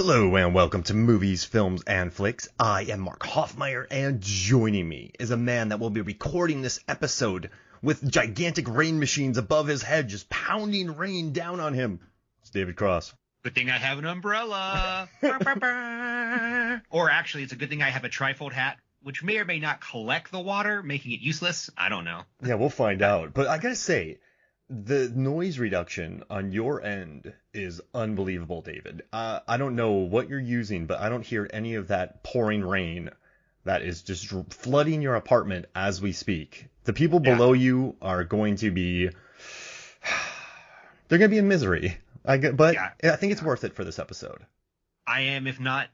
Hello and welcome to Movies, Films, and Flicks. I am Mark Hoffmeyer, and joining me is a man that will be recording this episode with gigantic rain machines above his head, just pounding rain down on him. It's David Cross. Good thing I have an umbrella. Or actually, it's a good thing I have a trifold hat, which may or may not collect the water, making it useless. I don't know. Yeah, we'll find out. But I gotta say, the noise reduction on your end is unbelievable, David. I don't know what you're using, but I don't hear any of that pouring rain that is just flooding your apartment as we speak. The people below you are going to be... They're going to be in misery. I think it's worth it for this episode. I am, if not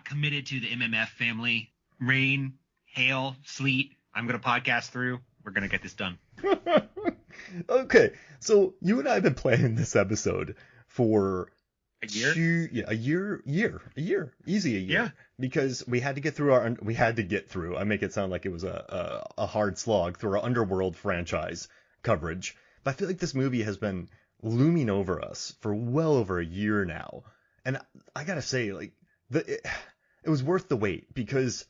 committed to the MMF family. Rain, hail, sleet. I'm going to podcast through. We're going to get this done. Okay, so you and I have been planning this episode for a year. A year, easy a year. Yeah. Because we had to get through I make it sound like it was a hard slog through our Underworld franchise coverage. But I feel like this movie has been looming over us for well over a year now. And I gotta say, like, it was worth the wait because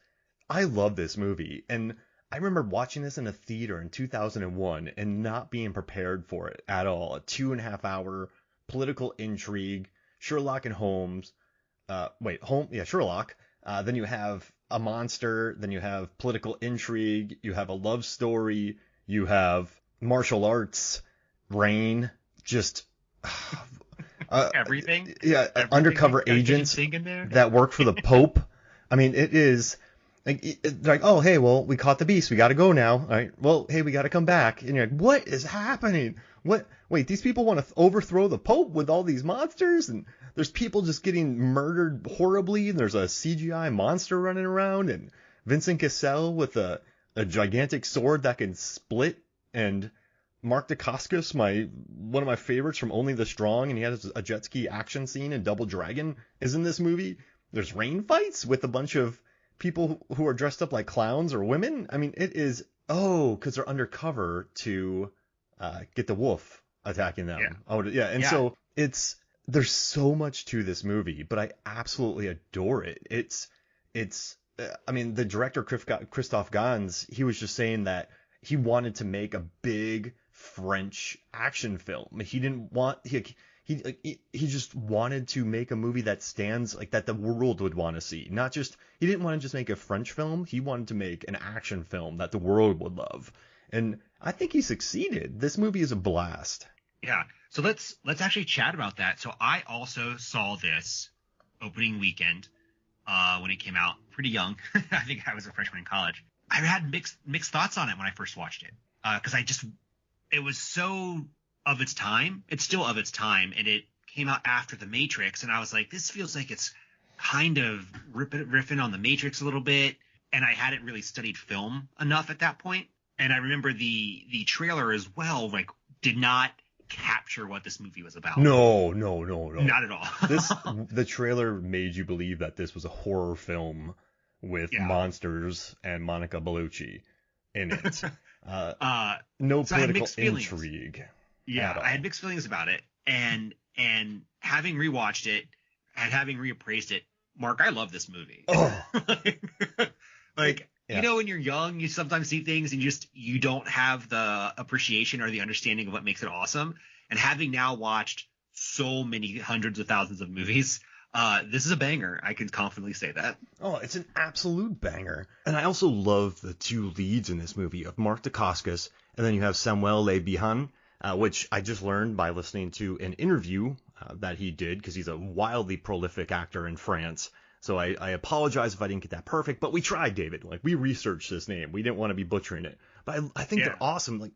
I love this movie. And I remember watching this in a theater in 2001 and not being prepared for it at all. A 2.5-hour political intrigue, Sherlock and Holmes. Sherlock. Then you have a monster. Then you have political intrigue. You have a love story. You have martial arts, rain, just everything. Yeah, undercover agents that work for the Pope. I mean, it is... Like, oh, hey, well, we caught the beast. We got to go now. All right. Well, hey, we got to come back. And you're like, what is happening? Wait, these people want to overthrow the Pope with all these monsters? And there's people just getting murdered horribly. And there's a CGI monster running around. And Vincent Cassel with a gigantic sword that can split. And Mark Dacascos, one of my favorites from Only the Strong. And he has a jet ski action scene in Double Dragon is in this movie. There's rain fights with a bunch of people who are dressed up like clowns or women. I mean, it is, because they're undercover to get the wolf attacking them. Yeah. Oh, yeah. And so there's so much to this movie, but I absolutely adore it. The director, Christophe Gans, he was just saying that he wanted to make a big French action film. He didn't want, he just wanted to make a movie that stands, like, that the world would want to see. He didn't want to just make a French film. He wanted to make an action film that the world would love. And I think he succeeded. This movie is a blast. Yeah. So let's actually chat about that. So I also saw this opening weekend when it came out, pretty young. I think I was a freshman in college. I had mixed thoughts on it when I first watched it because it was so of its time. It's still of its time, and it came out after The Matrix, and I was like, this feels like it's kind of riffing on The Matrix a little bit, and I hadn't really studied film enough at that point. And I remember the trailer as well, like, did not capture what this movie was about. No. Not at all. The trailer made you believe that this was a horror film with monsters and Monica Bellucci in it. No political intrigue. Yeah, I had mixed feelings about it, and having rewatched it and having reappraised it, Mark, I love this movie. Oh. You know, when you're young, you sometimes see things and you don't have the appreciation or the understanding of what makes it awesome. And having now watched so many hundreds of thousands of movies, this is a banger. I can confidently say that. Oh, it's an absolute banger. And I also love the two leads in this movie of Mark Dacascos, and then you have Samuel Le Bihan, which I just learned by listening to an interview that he did, because he's a wildly prolific actor in France. So I apologize if I didn't get that perfect, but we tried, David. Like, we researched this name. We didn't want to be butchering it. But I think they're awesome. Like,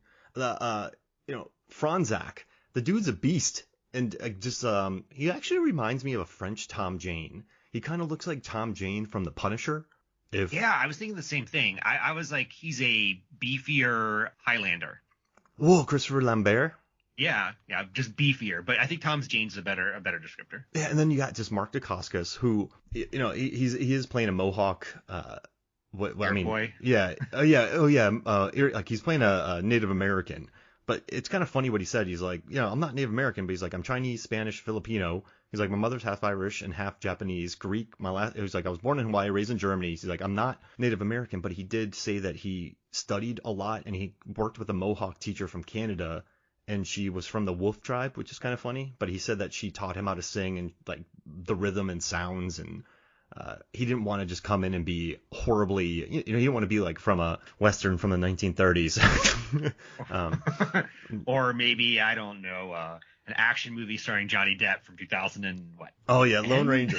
Franzak, the dude's a beast. And he actually reminds me of a French Tom Jane. He kind of looks like Tom Jane from The Punisher. I was thinking the same thing. I was like, he's a beefier Highlander. Whoa, Christopher Lambert? Yeah, just beefier. But I think Tom Jane's a better descriptor. Yeah, and then you got just Mark Dacascos, who, he is playing a Mohawk. Boy. Yeah. Like, he's playing a Native American. But it's kind of funny what he said. He's like, I'm not Native American, but he's like, I'm Chinese, Spanish, Filipino, He's like, my mother's half Irish and half Japanese, Greek. It was like, I was born in Hawaii, raised in Germany. He's like, I'm not Native American, but he did say that he studied a lot and he worked with a Mohawk teacher from Canada, and she was from the Wolf tribe, which is kind of funny. But he said that she taught him how to sing and like the rhythm and sounds, and he didn't want to just come in and be horribly, he didn't want to be like from a Western from the 1930s. Or maybe, I don't know, an action movie starring Johnny Depp from 2000 and what? Oh yeah, Lone Ranger.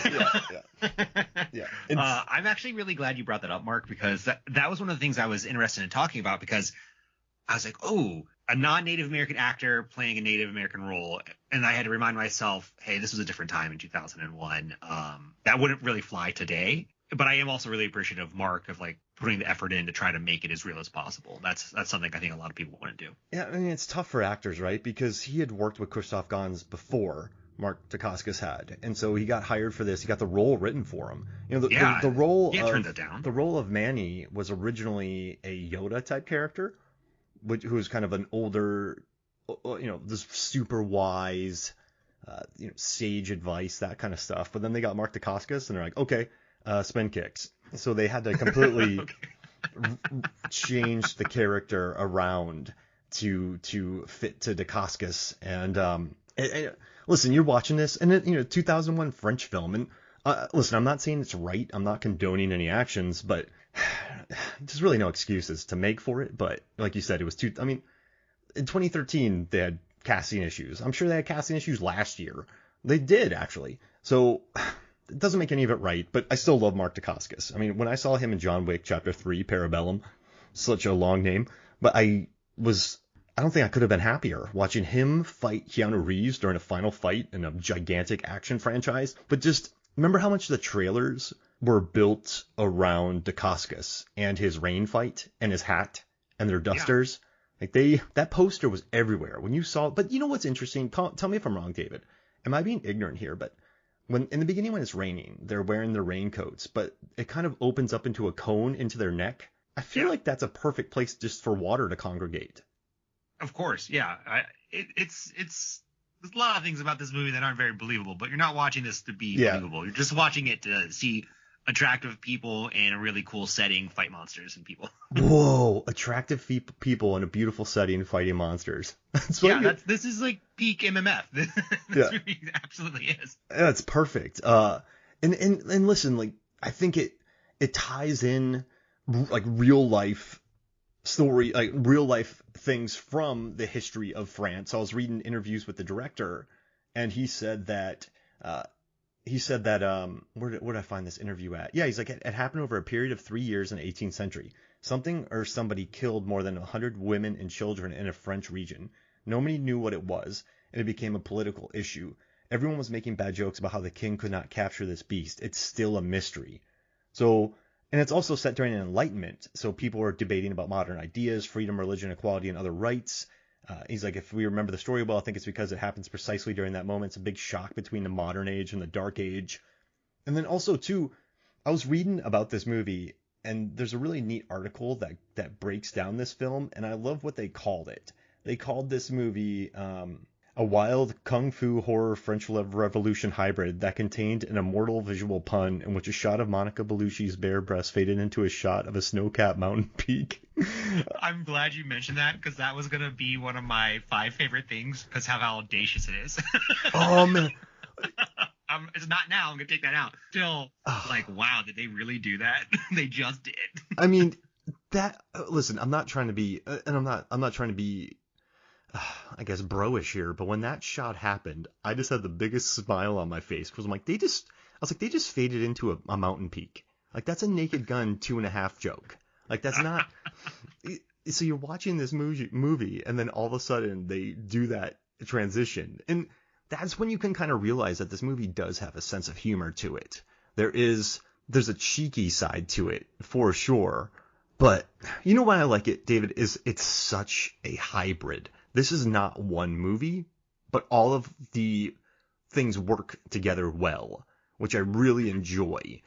Yeah. I'm actually really glad you brought that up, Mark, because that was one of the things I was interested in talking about, because I was like, oh, a non-Native American actor playing a Native American role. And I had to remind myself, hey, this was a different time in 2001. That wouldn't really fly today. But I am also really appreciative of Mark of like putting the effort in to try to make it as real as possible. That's something I think a lot of people want to do. Yeah, I mean, it's tough for actors, right? Because he had worked with Christoph Gans before Mark Dacascos had. And so he got hired for this. He got the role written for him. The role turned that down. The role of Manny was originally a Yoda type character, who was kind of an older, this super wise, sage advice, that kind of stuff. But then they got Mark Dacascos, and they're like, okay, spin kicks. So they had to completely change the character around to fit to Dacascos. And listen, you're watching this, and 2001 French film, and listen, I'm not saying it's right. I'm not condoning any actions, but there's really no excuses to make for it. But like you said, it was in 2013 they had casting issues. I'm sure they had casting issues last year. They did, actually. So it doesn't make any of it right, but I still love Mark Dacascos. I mean, when I saw him in John Wick Chapter 3, Parabellum, such a long name, but I don't think I could have been happier watching him fight Keanu Reeves during a final fight in a gigantic action franchise. But just remember how much the trailers were built around Dacascos and his rain fight and his hat and their dusters. Yeah. Like that poster was everywhere when you saw it. But you know what's interesting? Tell me if I'm wrong, David. Am I being ignorant here? But in the beginning, when it's raining, they're wearing their raincoats, but it kind of opens up into a cone into their neck. I feel like that's a perfect place just for water to congregate. Of course, yeah. It's there's a lot of things about this movie that aren't very believable, but you're not watching this to be believable. You're just watching it to see attractive people in a really cool setting fight monsters and people. Whoa, attractive people in a beautiful setting fighting monsters. This is like peak MMF. This movie absolutely is. Yeah, it's perfect. And listen, like I think it ties in like real life story, like real life things from the history of France. I was reading interviews with the director, and he said that where did I find this interview at? Yeah, he's like, it happened over a period of 3 years in the 18th century. Something or somebody killed more than 100 women and children in a French region. Nobody knew what it was, and it became a political issue. Everyone was making bad jokes about how the king could not capture this beast. It's still a mystery. So, and it's also set during an Enlightenment, so people are debating about modern ideas, freedom, religion, equality, and other rights. He's like, if we remember the story well, I think it's because it happens precisely during that moment. It's a big shock between the modern age and the dark age. And then also, too, I was reading about this movie, and there's a really neat article that breaks down this film, and I love what they called it. They called this movie a wild kung fu horror French Revolution hybrid that contained an immortal visual pun in which a shot of Monica Bellucci's bare breast faded into a shot of a snow-capped mountain peak. I'm glad you mentioned that, because that was going to be one of my 5 favorite things, because how audacious it is. Oh, man. It's not now. I'm going to take that out. Still, like, wow, did they really do that? They just did. I mean, listen, I'm not trying to be, and I'm not trying to be, I guess, bro-ish here, but when that shot happened, I just had the biggest smile on my face, because I'm like, they just faded into a mountain peak. Like, that's a Naked Gun 2.5 joke. Like, that's not, so you're watching this movie, and then all of a sudden they do that transition, and that's when you can kind of realize that this movie does have a sense of humor to it. There's a cheeky side to it, for sure, but you know why I like it, David, is it's such a hybrid. This is not one movie, but all of the things work together well, which I really enjoy.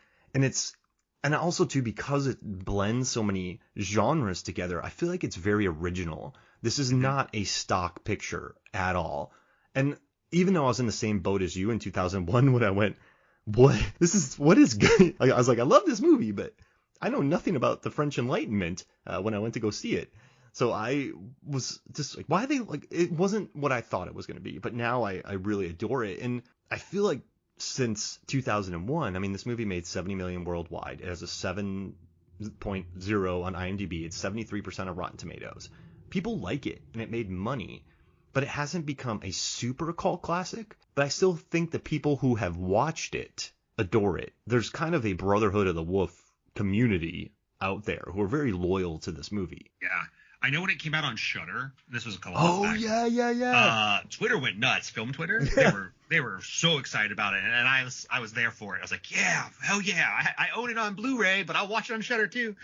And also, too, because it blends so many genres together, I feel like it's very original. This is not a stock picture at all. And even though I was in the same boat as you in 2001 when I went, what is good? I was like, I love this movie, but I know nothing about the French Enlightenment when I went to go see it. So I was just like, why are they like, it wasn't what I thought it was going to be, but now I really adore it. And I feel like since 2001, I mean, this movie made 70 million worldwide. It has a 7.0 on IMDb. It's 73% of Rotten Tomatoes. People like it, and it made money, but it hasn't become a super cult classic. But I still think the people who have watched it adore it. There's kind of a Brotherhood of the Wolf community out there who are very loyal to this movie. Yeah. I know when it came out on Shudder, this was a couple months back. Yeah. Twitter went nuts. Film Twitter, they were so excited about it, and I was there for it. I was like, yeah, hell yeah, I own it on Blu-ray, but I'll watch it on Shudder too.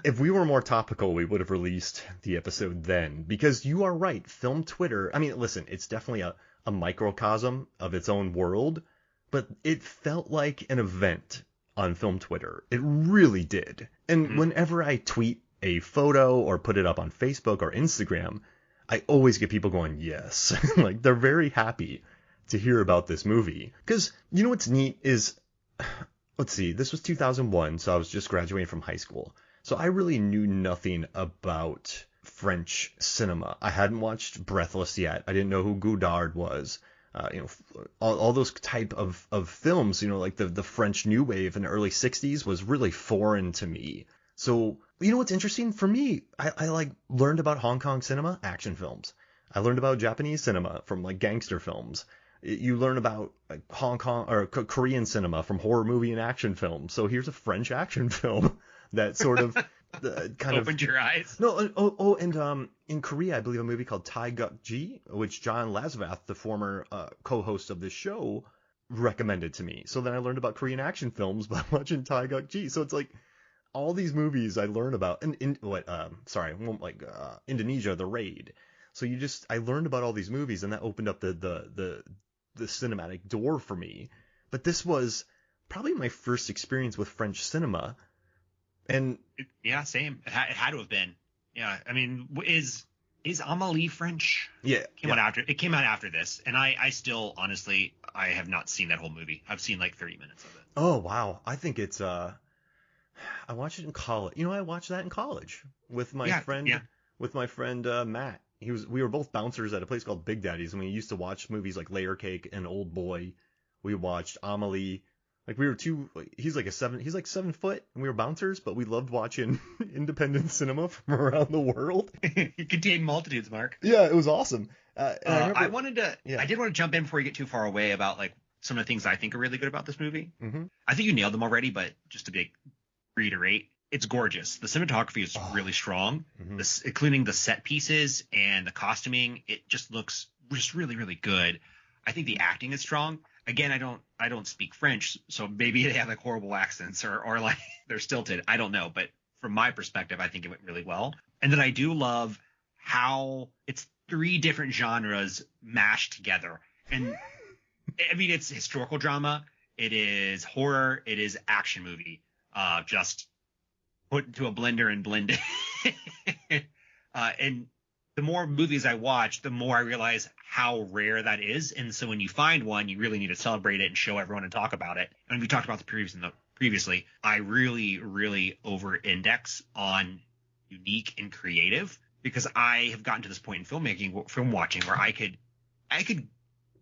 If we were more topical, we would have released the episode then, because you are right. Film Twitter. I mean, listen, it's definitely a microcosm of its own world, but it felt like an event on Film Twitter. It really did. And whenever I tweet a photo or put it up on Facebook or Instagram, I always get people going, yes. Like, they're very happy to hear about this movie. Because, you know what's neat is, let's see, this was 2001, so I was just graduating from high school. So I really knew nothing about French cinema. I hadn't watched Breathless yet. I didn't know who Godard was. All those type of films, like the French New Wave in the early 60s was really foreign to me. So, you know what's interesting? For me, I like learned about Hong Kong cinema, action films. I learned about Japanese cinema from like gangster films. You learn about like Hong Kong or Korean cinema from horror movie and action films. So here's a French action film that sort of opened your eyes. No, and in Korea, I believe a movie called Taegukji, which John Lasvath, the former co-host of this show, recommended to me. So then I learned about Korean action films by watching Taegukji. So it's like, all these movies I learn about, Indonesia, The Raid. So I learned about all these movies, and that opened up the cinematic door for me. But this was probably my first experience with French cinema, and same. It had to have been. Yeah, I mean, is Amélie French? Yeah, It came out after this, and I still honestly I have not seen that whole movie. I've seen like 30 minutes of it. Oh wow, I think it's I watched it in college. I watched that in college with my friend. Yeah. With my friend Matt. We were both bouncers at a place called Big Daddy's, and we used to watch movies like Layer Cake and Old Boy. We watched Amélie. Like we were he's like 7 foot, and we were bouncers, but we loved watching independent cinema from around the world. It contained multitudes, Mark. Yeah, it was awesome. I did want to jump in before you get too far away about like some of the things I think are really good about this movie. Mm-hmm. I think you nailed them already, but just to reiterate, it's gorgeous. The cinematography is really strong, including the set pieces and the costuming. It just looks just really, really good. I think the acting is strong. Again, I don't speak French, so maybe they have like horrible accents or like they're stilted. I don't know, but from my perspective, I think it went really well. And then I do love how it's 3 different genres mashed together. And I mean, it's historical drama, it is horror, it is action movie. Just put into a blender and blend it. And the more movies I watch, the more I realize how rare that is. And so when you find one, you really need to celebrate it and show everyone and talk about it. And we talked about previously, I really, really over-index on unique and creative because I have gotten to this point in film watching, where I could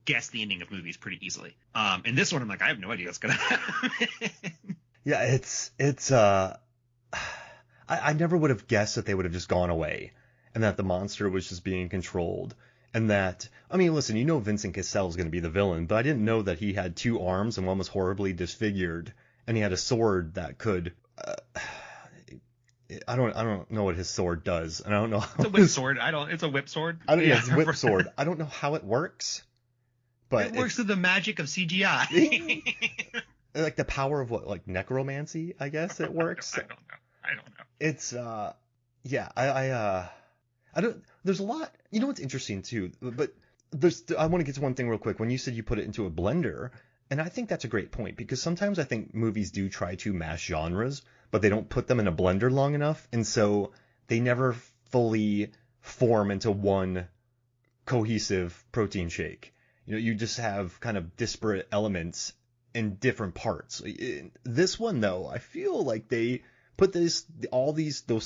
guess the ending of movies pretty easily. And this one, I'm like, I have no idea what's gonna happen. Yeah, it's I never would have guessed that they would have just gone away and that the monster was just being controlled. And that, I mean, listen, Vincent Cassel is going to be the villain, but I didn't know that he had 2 arms and one was horribly disfigured, and he had a sword that could. I don't know what his sword does, and I don't know. It's a whip sword. It's a whip sword. It's a whip sword. I don't know how it works, but it works through the magic of CGI. Like the power of what, like necromancy, I guess it works. I don't know. It's I don't. There's a lot. You know what's interesting too, but I want to get to one thing real quick. When you said you put it into a blender, and I think that's a great point, because sometimes I think movies do try to mash genres, but they don't put them in a blender long enough, and so they never fully form into one cohesive protein shake. You just have kind of disparate elements in different parts. This one, though, I feel like they put those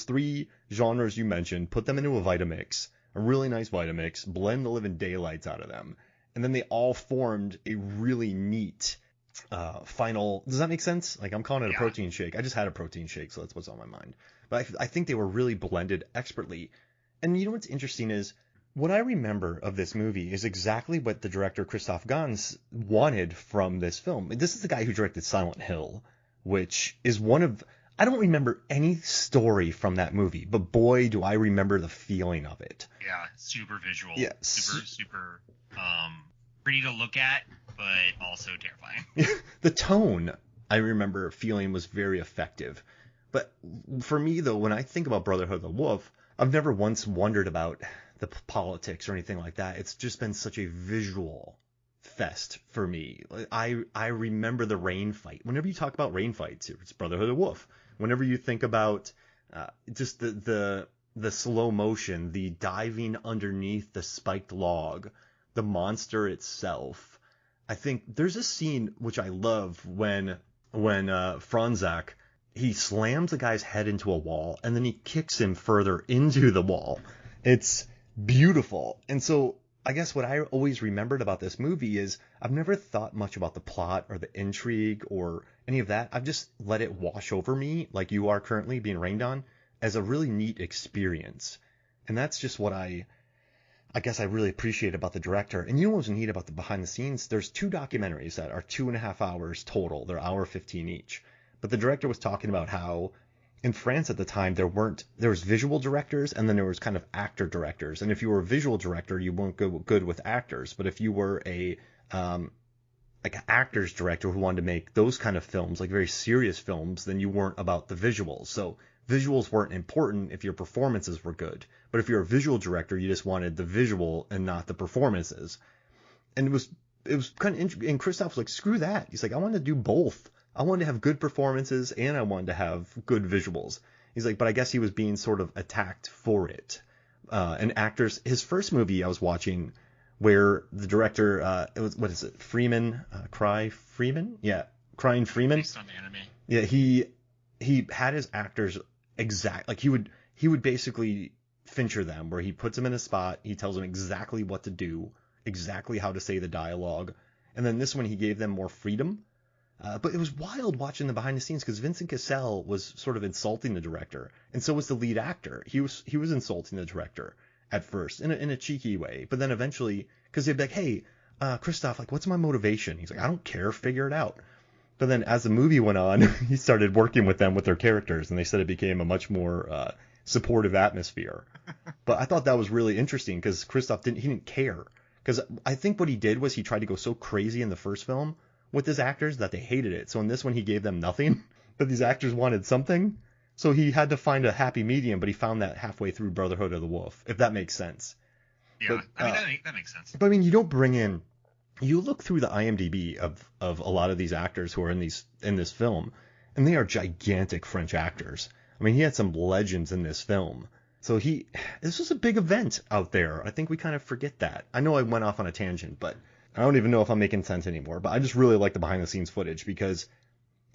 three genres you mentioned, put them into a Vitamix, a really nice Vitamix, blend the living daylights out of them, and then they all formed a really neat final. Does that make sense? Like, I'm calling it a protein shake. I just had a protein shake, so that's what's on my mind. But I think they were really blended expertly. And you know what's interesting is, what I remember of this movie is exactly what the director Christoph Gans wanted from this film. This is the guy who directed Silent Hill, which is I don't remember any story from that movie, but boy, do I remember the feeling of it. Yeah, super visual. Yeah. Super pretty to look at, but also terrifying. The tone, I remember feeling, was very effective. But for me, though, when I think about Brotherhood of the Wolf, I've never once wondered about the politics or anything like that. It's just been such a visual fest for me. I remember the rain fight. Whenever you talk about rain fights, it's Brotherhood of the Wolf. Whenever you think about just the slow motion, the diving underneath the spiked log, the monster itself, I think there's a scene which I love when Franzak, he slams the guy's head into a wall and then he kicks him further into the wall. It's beautiful. And so I guess what I always remembered about this movie is I've never thought much about the plot or the intrigue or any of that. I've just let it wash over me, like you are currently being rained on, as a really neat experience. And that's just what I guess I really appreciate about the director. And you know what's neat about the behind the scenes? There's 2 documentaries that are 2.5 hours total. They're hour 15 each. But the director was talking about how in France at the time, there was visual directors and then there was kind of actor directors. And if you were a visual director, you weren't good with actors. But if you were like an actor's director who wanted to make those kind of films, like very serious films, then you weren't about the visuals. So visuals weren't important if your performances were good. But if you're a visual director, you just wanted the visual and not the performances. And it was kind of interesting. And Christoph was like, screw that. He's like, I want to do both. I wanted to have good performances and I wanted to have good visuals. He's like, but I guess he was being sort of attacked for it. And actors, his first movie I was watching where the director, it was, what is it? Freeman, Freeman? Yeah. Crying Freeman. Based on the anime. Yeah. He had his actors like he would basically Fincher them where he puts them in a spot. He tells them exactly what to do, exactly how to say the dialogue. And then this one, he gave them more freedom. But it was wild watching the behind the scenes because Vincent Cassel was sort of insulting the director, and so was the lead actor. He was insulting the director at first in a cheeky way, but then eventually, because they'd be like, "Hey, Christoph, like, what's my motivation?" He's like, "I don't care, figure it out." But then as the movie went on, he started working with them with their characters, and they said it became a much more supportive atmosphere. But I thought that was really interesting because Christoph didn't care, because I think what he did was he tried to go so crazy in the first film with his actors that they hated it. So in this one, he gave them nothing, but these actors wanted something. So he had to find a happy medium, but he found that halfway through Brotherhood of the Wolf, if that makes sense. Yeah, but, I mean, that makes sense. But I mean, you don't bring in, you look through the IMDb of a lot of these actors who are in this film, and they are gigantic French actors. I mean, he had some legends in this film. So this was a big event out there. I think we kind of forget that. I know I went off on a tangent, but I don't even know if I'm making sense anymore, but I just really like the behind the scenes footage because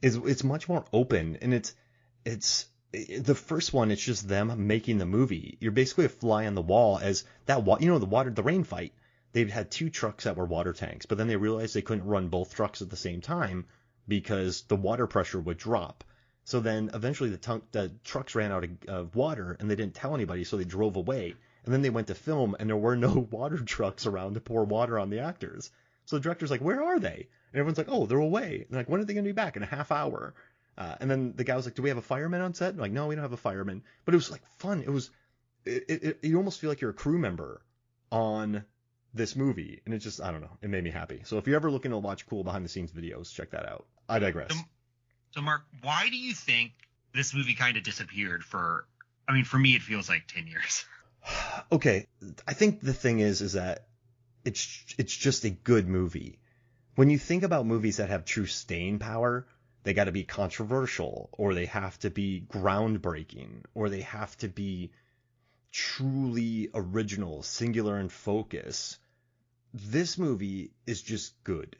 it's much more open, and it's the first one. It's just them making the movie. You're basically a fly on the wall as that the rain fight. They had 2 trucks that were water tanks, but then they realized they couldn't run both trucks at the same time because the water pressure would drop. So then eventually the trucks ran out of water and they didn't tell anybody, so they drove away. And then they went to film, and there were no water trucks around to pour water on the actors. So the director's like, where are they? And everyone's like, oh, they're away. And like, when are they going to be back? In a half hour. And then the guy was like, do we have a fireman on set? And like, no, we don't have a fireman. But it was like fun. You almost feel like you're a crew member on this movie. And it just, I don't know, it made me happy. So if you're ever looking to watch cool behind the scenes videos, check that out. I digress. So Mark, why do you think this movie kind of disappeared for me, it feels like 10 years. Okay, I think the thing is that it's just a good movie. When you think about movies that have true staying power, they got to be controversial, or they have to be groundbreaking, or they have to be truly original, singular in focus. this movie is just good.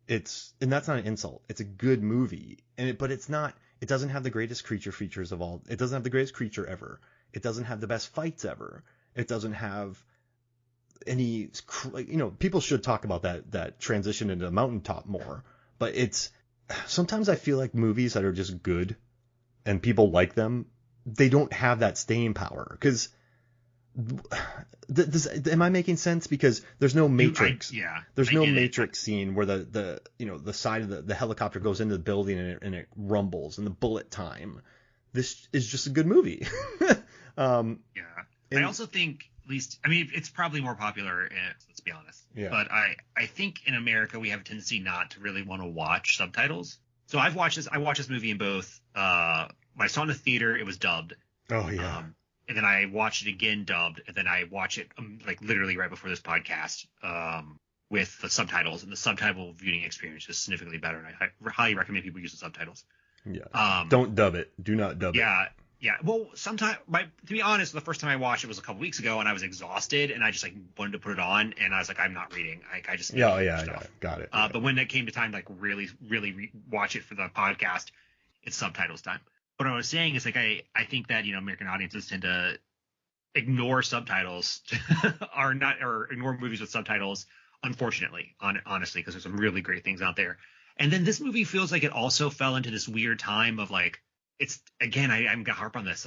And that's not an insult. It's a good movie, but it's not. It doesn't have the greatest creature features of all. It doesn't have the greatest creature ever. It doesn't have the best fights ever. It doesn't have any. People should talk about that transition into the mountaintop more. But sometimes I feel like movies that are just good and people like them, they don't have that staying power. Because am I making sense? Because there's no Matrix. There's no Matrix scene where the side of the helicopter goes into the building and it rumbles and the bullet time. This is just a good movie. I also think, at least, I mean, it's probably more popular, let's be honest. Yeah. But I think in America we have a tendency not to really want to watch subtitles. So I watched this movie in both. I saw it in the theater. It was dubbed. Oh yeah. And then I watched it again dubbed, and then I watch it like literally right before this podcast with the subtitles, and the subtitle viewing experience is significantly better. And I highly recommend people use the subtitles. Yeah. Don't dub it. Do not dub it. Yeah. Well, sometimes, to be honest, the first time I watched it was a couple weeks ago, and I was exhausted, and I just wanted to put it on, and I was like, I'm not reading. I just got it. But when it came to time, really, really watch it for the podcast, it's subtitles time. What I was saying is I think that American audiences tend to ignore subtitles or ignore movies with subtitles, unfortunately, honestly, because there's some really great things out there. And then this movie feels like it also fell into this weird time of it's again, I'm gonna harp on this,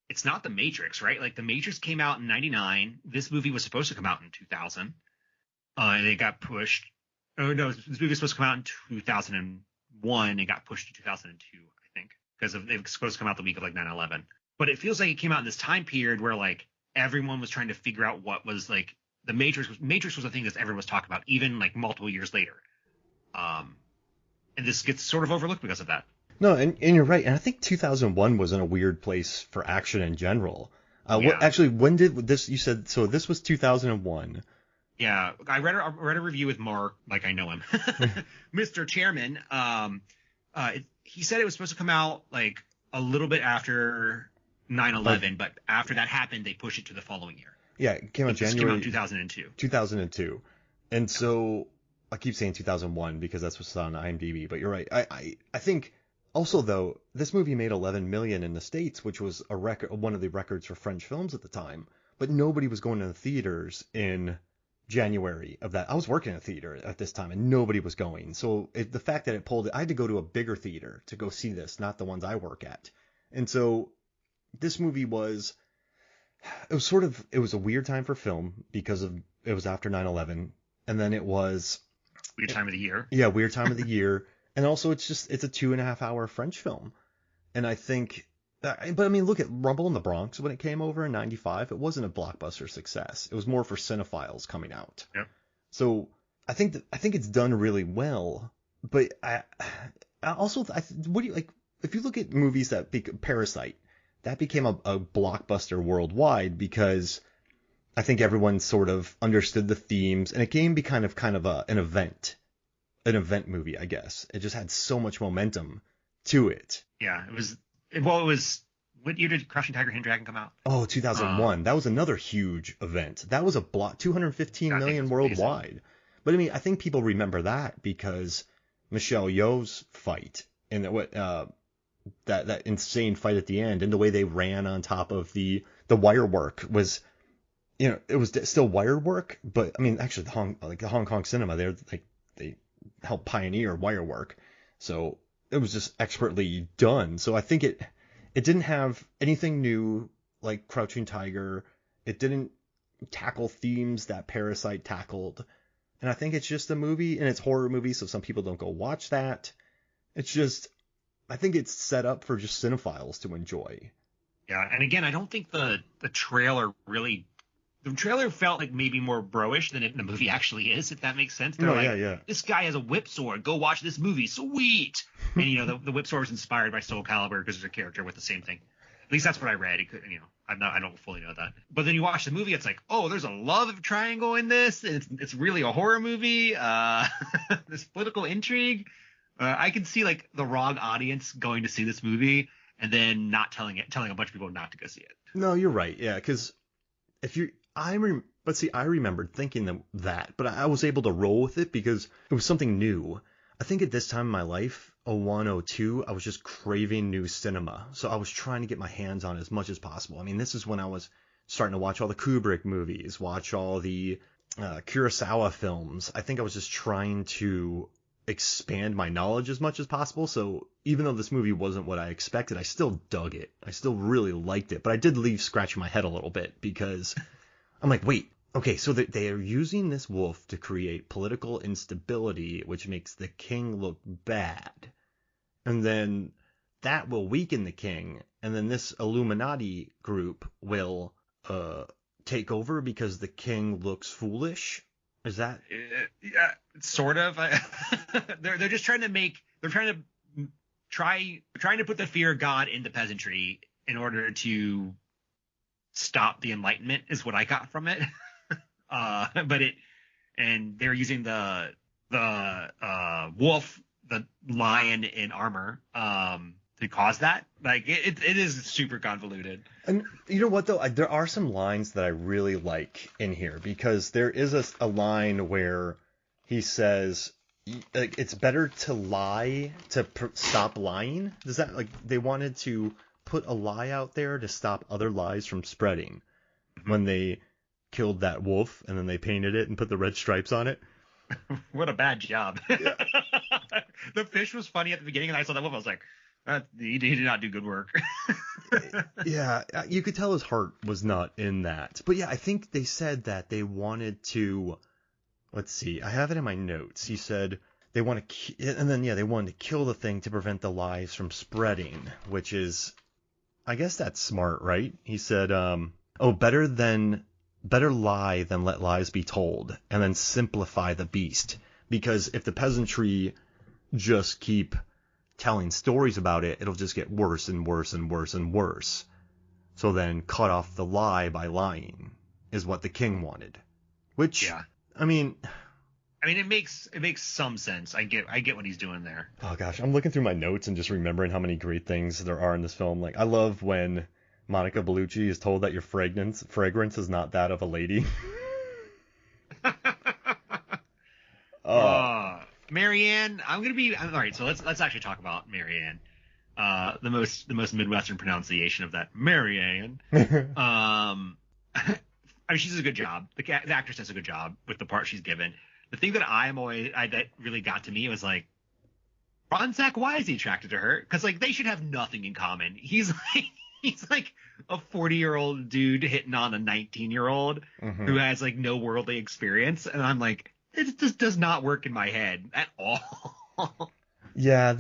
it's not The Matrix, right? Like The Matrix came out in 99. This movie was supposed to come out in 2000, and it got pushed. Oh no, this movie was supposed to come out in 2001. It got pushed to 2002. Because it was supposed to come out the week of 9/11. But it feels like it came out in this time period where everyone was trying to figure out what was the Matrix. Matrix was a thing that everyone was talking about, even multiple years later. And this gets sort of overlooked because of that. No, and you're right. And I think 2001 was in a weird place for action in general. When did this? You said so. This was 2001. Yeah, I read a review with Mark, I know him, Mr. Chairman. He said it was supposed to come out a little bit after 9/11, but after that happened, they pushed it to the following year. Yeah, it came out January. It came out in 2002. 2002, and so I keep saying 2001 because that's what's on IMDb. But you're right. I think also though this movie made 11 million in the States, which was a record, one of the records for French films at the time. But nobody was going to the theaters in January of that. I was working in a theater at this time and nobody was going. So the fact that it pulled it, I had to go to a bigger theater to go see this, not the ones I work at. And so this movie was it was a weird time for film because it was after 9/11, and then it was weird time of the year. Yeah, weird time of the year. And also it's a 2.5 hour French film. And I think but I mean, look at Rumble in the Bronx when it came over in 95. It wasn't a blockbuster success. It was more for cinephiles coming out. Yep. So I think it's done really well. But I also what do you like? If you look at movies Parasite, that became a blockbuster worldwide because I think everyone sort of understood the themes, and it became kind of an event movie, I guess. It just had so much momentum to it. Yeah, it was. Well, it was. What year did Crouching Tiger, Hidden Dragon come out? Oh, 2001. That was another huge event. That was 215 million worldwide. Amazing. But I mean, I think people remember that because Michelle Yeoh's fight and that insane fight at the end, and the way they ran on top of the wire work was, it was still wire work, but I mean, actually the Hong Kong cinema, they helped pioneer wire work. So it was just expertly done. So I think it didn't have anything new like Crouching Tiger. It didn't tackle themes that Parasite tackled. And I think it's just a movie, and it's a horror movie, so some people don't go watch that. It's just, I think it's set up for just cinephiles to enjoy. Yeah, and again, I don't think the trailer really... The trailer felt like maybe more bro-ish than the movie actually is, if that makes sense. They're yeah. This guy has a whip sword. Go watch this movie. Sweet. And, the whip sword is inspired by Soul Calibur because there's a character with the same thing. At least that's what I read. It could, I don't fully know that. But then you watch the movie, it's like, oh, there's a love triangle in this. It's really a horror movie. There's political intrigue. I can see the wrong audience going to see this movie and then not telling a bunch of people not to go see it. No, you're right. Yeah, because But see, I remembered thinking that, but I was able to roll with it because it was something new. I think at this time in my life, 01, 02, I was just craving new cinema. So I was trying to get my hands on as much as possible. I mean, this is when I was starting to watch all the Kubrick movies, watch all the Kurosawa films. I think I was just trying to expand my knowledge as much as possible. So even though this movie wasn't what I expected, I still dug it. I still really liked it. But I did leave scratching my head a little bit because I'm like, wait, okay, so they are using this wolf to create political instability, which makes the king look bad. And then that will weaken the king. And then this Illuminati group will take over because the king looks foolish. Is that? Yeah, sort of. They're just trying to put the fear of God into peasantry in order to stop the Enlightenment is what I got from it. And they're using the wolf, the lion in armor, to cause that. Like it is super convoluted. And you know what though? There are some lines that I really like in here because there is a line where he says, like, it's better to lie to stop lying. Does that, like, they wanted to put a lie out there to stop other lies from spreading when they killed that wolf and then they painted it and put the red stripes on it. What a bad job. Yeah. The fish was funny at the beginning and I saw that wolf. I was like, he did not do good work. Yeah, you could tell his heart was not in that. But yeah, I think they said that they wanted to, let's see, I have it in my notes. He said they want to, and then yeah, they wanted to kill the thing to prevent the lies from spreading, which is, I guess that's smart, right? He said, better lie than let lies be told, and then simplify the beast. Because if the peasantry just keep telling stories about it, it'll just get worse and worse and worse and worse. So then cut off the lie by lying is what the king wanted. Which, yeah. I mean, it makes some sense. I get what he's doing there. Oh gosh, I'm looking through my notes and just remembering how many great things there are in this film. Like, I love when Monica Bellucci is told that your fragrance is not that of a lady. Marianne, all right. So let's actually talk about Marianne. The most Midwestern pronunciation of that, Marianne. I mean, she does a good job. The actress does a good job with the part she's given. The thing that that really got to me was like, Ronzak, why is he attracted to her? Because like they should have nothing in common. He's like a 40-year-old dude hitting on a 19-year-old who has like no worldly experience, and I'm like, it just does not work in my head at all. Yeah,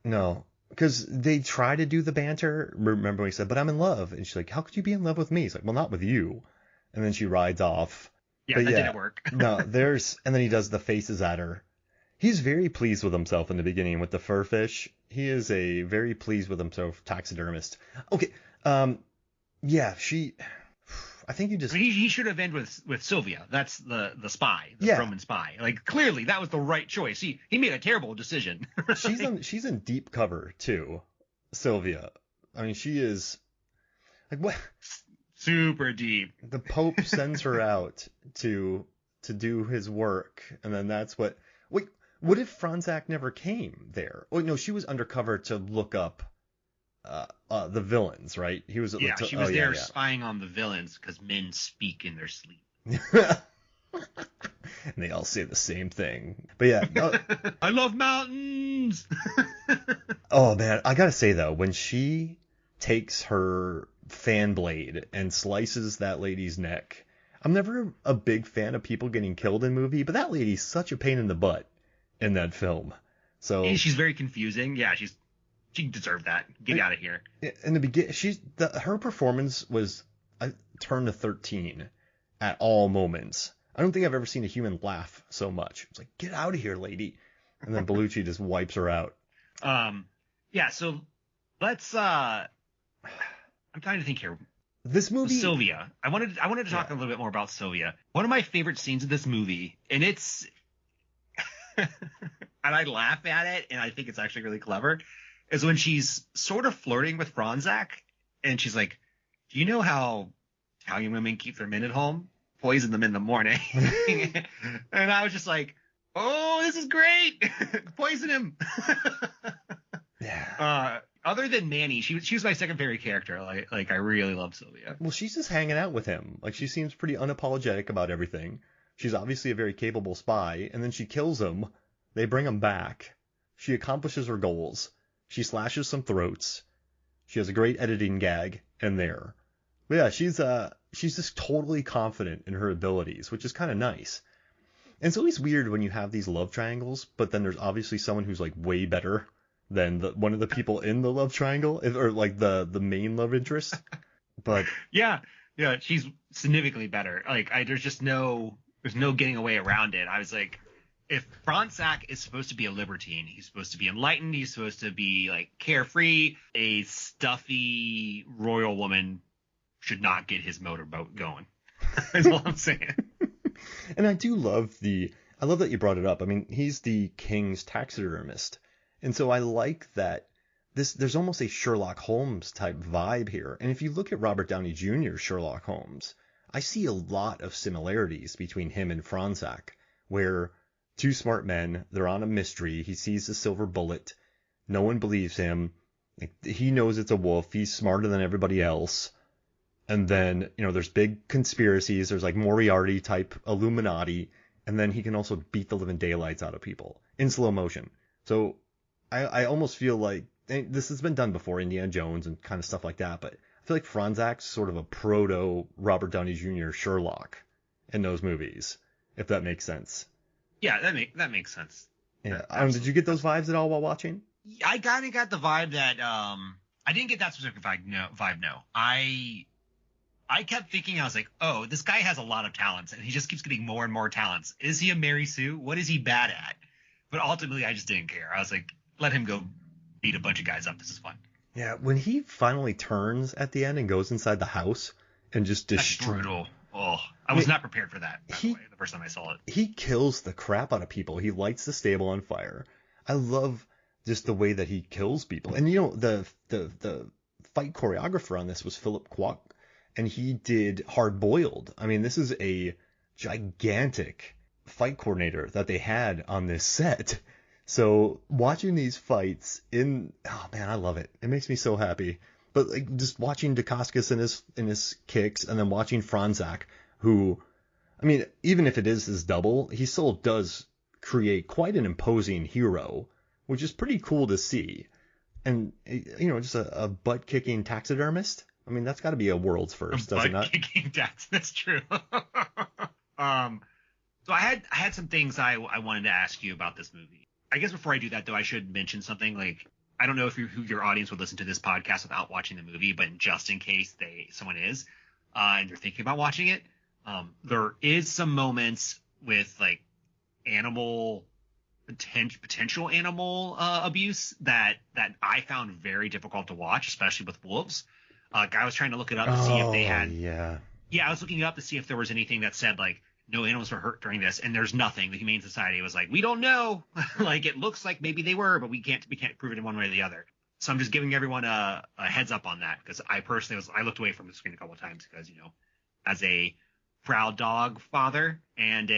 no. Because they try to do the banter. Remember when he said, but I'm in love. And she's like, how could you be in love with me? He's like, well, not with you. And then she rides off. Yeah, that didn't work. No, and then he does the faces at her. He's very pleased with himself in the beginning with the fur fish. He is a very pleased with himself taxidermist. Okay. Yeah, I think you just. He should have ended with Sylvia. That's the spy, the Roman spy. Like clearly that was the right choice. He made a terrible decision. She's in deep cover too, Sylvia. I mean, she is like what? Super deep. The Pope sends her out to do his work, and then that's what. Wait, what if Franzak never came there? Oh no, she was undercover to look up the villains, right? He was. Yeah, she was there spying on the villains because men speak in their sleep. And they all say the same thing. But yeah, I love mountains. Oh man, I gotta say though, when she takes her fan blade and slices that lady's neck, I'm never a big fan of people getting killed in movie, but that lady's such a pain in the butt in that film. So and she's very confusing. Yeah, she deserved that. Get out of here. In the beginning, her performance was a turn to 13 at all moments. I don't think I've ever seen a human laugh so much. It's like, get out of here, lady. And then Bellucci just wipes her out. Yeah, so let's I'm trying to think here. This movie, Sylvia. I wanted to talk a little bit more about Sylvia. One of my favorite scenes of this movie, and it's and I laugh at it, and I think it's actually really clever, is when she's sort of flirting with Franzak, and she's like, "Do you know how Italian women keep their men at home, poison them in the morning. And I was just like, oh, this is great. Poison him. Yeah. Other than Manny, she was my second favorite character. Like I really loved Sylvia. Well, she's just hanging out with him. Like, she seems pretty unapologetic about everything. She's obviously a very capable spy, and then she kills him. They bring him back. She accomplishes her goals. She slashes some throats. She has a great editing gag in there. But yeah, she's just totally confident in her abilities, which is kind of nice. And it's always weird when you have these love triangles, but then there's obviously someone who's like way better than one of the people in the love triangle, or like the main love interest. But yeah, she's significantly better. Like there's no getting away around it. I was like, if Franzak is supposed to be a libertine, he's supposed to be enlightened, he's supposed to be like carefree, a stuffy royal woman should not get his motorboat going. That's all I'm saying. And I love that you brought it up. I mean, he's the king's taxidermist. And so I like that there's almost a Sherlock Holmes type vibe here. And if you look at Robert Downey Jr.'s Sherlock Holmes, I see a lot of similarities between him and Franzak, where two smart men, they're on a mystery. He sees the silver bullet. No one believes him. He knows it's a wolf. He's smarter than everybody else. And then, there's big conspiracies. There's like Moriarty type Illuminati. And then he can also beat the living daylights out of people in slow motion. So I almost feel like this has been done before, Indiana Jones and kind of stuff like that. But I feel like Franzak's sort of a proto Robert Downey Jr. Sherlock in those movies, if that makes sense. Yeah, that makes sense. Yeah. Did you get those vibes at all while watching? I kind of got the vibe that I didn't get that specific vibe. No. I kept thinking, I was like, oh, this guy has a lot of talents, and he just keeps getting more and more talents. Is he a Mary Sue? What is he bad at? But ultimately, I just didn't care. I was like, let him go beat a bunch of guys up. This is fun. Yeah, when he finally turns at the end and goes inside the house and just destroys. That's brutal. Oh, I was not prepared for that, by the way, the first time I saw it. He kills the crap out of people. He lights the stable on fire. I love just the way that he kills people. And, the fight choreographer on this was Philip Kwok, and he did Hard Boiled. I mean, this is a gigantic fight coordinator that they had on this set. So watching these fights oh man, I love it. It makes me so happy. But like just watching Dacascos in his kicks, and then watching Franzak, who, I mean, even if it is his double, he still does create quite an imposing hero, which is pretty cool to see. And just a butt kicking taxidermist. I mean, that's got to be a world's first, does it not? Butt kicking that's true. So I had some things I wanted to ask you about this movie. I guess before I do that, though, I should mention something. Like, I don't know who your audience would listen to this podcast without watching the movie, but just in case someone is, and they're thinking about watching it, there is some moments with like potential animal abuse that I found very difficult to watch, especially with wolves. I was trying to look it up to see if they had. Yeah, I was looking it up to see if there was anything that said like no animals were hurt during this, and there's nothing. The Humane Society was like, we don't know. Like, it looks like maybe they were, but we can't prove it in one way or the other. So I'm just giving everyone a heads up on that, because I personally I looked away from the screen a couple of times because, as a proud dog father and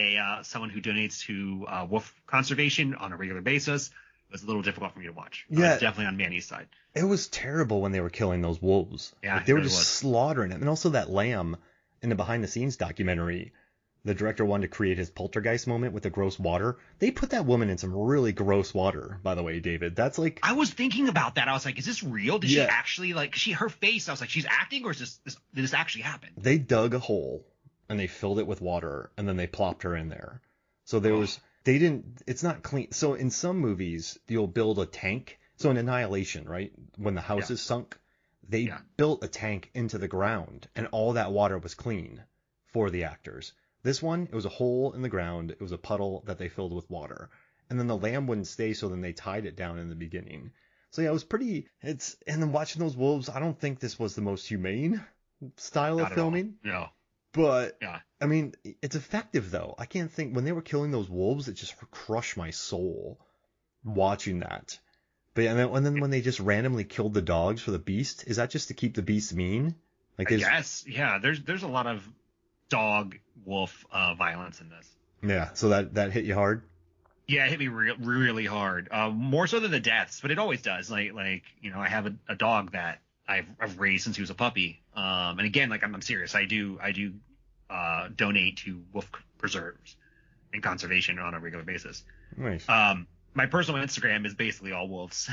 someone who donates to wolf conservation on a regular basis, it was a little difficult for me to watch. Yeah, was definitely on Manny's side. It was terrible when they were killing those wolves. Yeah, like, they were just slaughtering them. And also that lamb in the behind the scenes documentary. The director wanted to create his poltergeist moment with the gross water. They put that woman in some really gross water, by the way, David. That's like... I was thinking about that. I was like, is this real? Did she actually, like, her face, I was like, she's acting, or did this actually happen? They dug a hole, and they filled it with water, and then they plopped her in there. So it's not clean. So in some movies, you'll build a tank. So in Annihilation, right, when the house is sunk, they built a tank into the ground, and all that water was clean for the actors. This one, it was a hole in the ground. It was a puddle that they filled with water. And then the lamb wouldn't stay, so then they tied it down in the beginning. So yeah, it was pretty... And then watching those wolves, I don't think this was the most humane style of filming. No. But, I mean, it's effective, though. I can't think... When they were killing those wolves, it just crushed my soul watching that. But and then when they just randomly killed the dogs for the beast, is that just to keep the beast mean? Like I guess, yeah. There's a lot of dog wolf violence in this. Yeah, so that hit you hard. Yeah, it hit me really hard. More so than the deaths, but it always does. Like I have a dog that I've raised since he was a puppy. And again, like I'm serious. I do donate to wolf preserves and conservation on a regular basis. Nice. My personal Instagram is basically all wolves.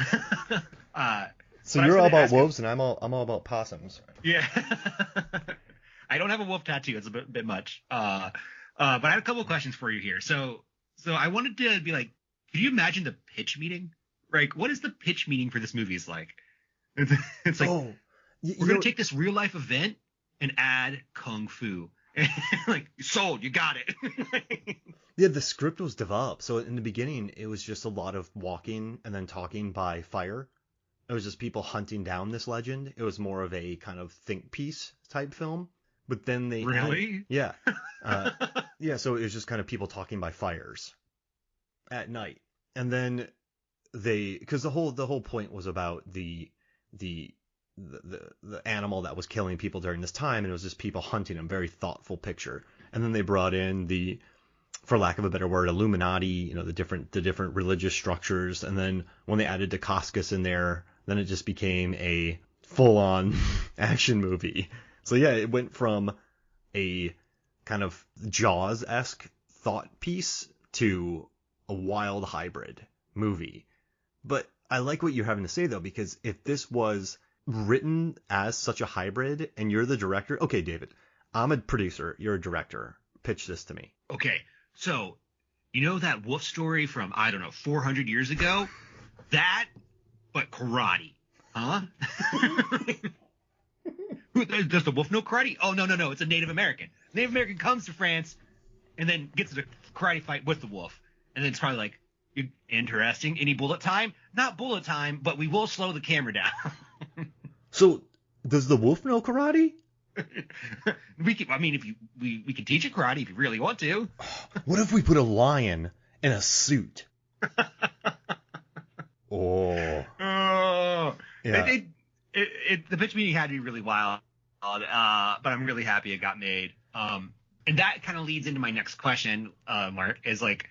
So you're all about wolves, and I'm all about possums. Yeah. I don't have a wolf tattoo. It's a bit much. But I had a couple of questions for you here. So I wanted to be like, could you imagine the pitch meeting? Like, what is the pitch meeting for this movie is like? It's like, we're going to take this real life event and add kung fu. Like, sold, you got it. Yeah, the script was developed. So in the beginning, it was just a lot of walking and then talking by fire. It was just people hunting down this legend. It was more of a kind of think piece type film. But then they really? Yeah. Yeah, so it was just kind of people talking by fires at night. And then because the whole point was about the animal that was killing people during this time, and it was just people hunting them, very thoughtful picture. And then they brought in the, for lack of a better word, Illuminati, the different religious structures. And then when they added Dacascos in there, then it just became a full-on action movie. So yeah, it went from a kind of Jaws-esque thought piece to a wild hybrid movie. But I like what you're having to say, though, because if this was written as such a hybrid and you're the director, okay, David, I'm a producer, you're a director, pitch this to me. Okay, so you know that wolf story from, I don't know, 400 years ago? That, but karate, huh? Does the wolf know karate? Oh, no, it's a Native American. Native American comes to France and then gets in a karate fight with the wolf. And then it's probably like, interesting. Any bullet time? Not bullet time, but we will slow the camera down. So, does the wolf know karate? We can teach it karate if you really want to. What if we put a lion in a suit? Oh. Yeah. The pitch meeting had to be really wild, but I'm really happy it got made. And that kind of leads into my next question, Mark, is like,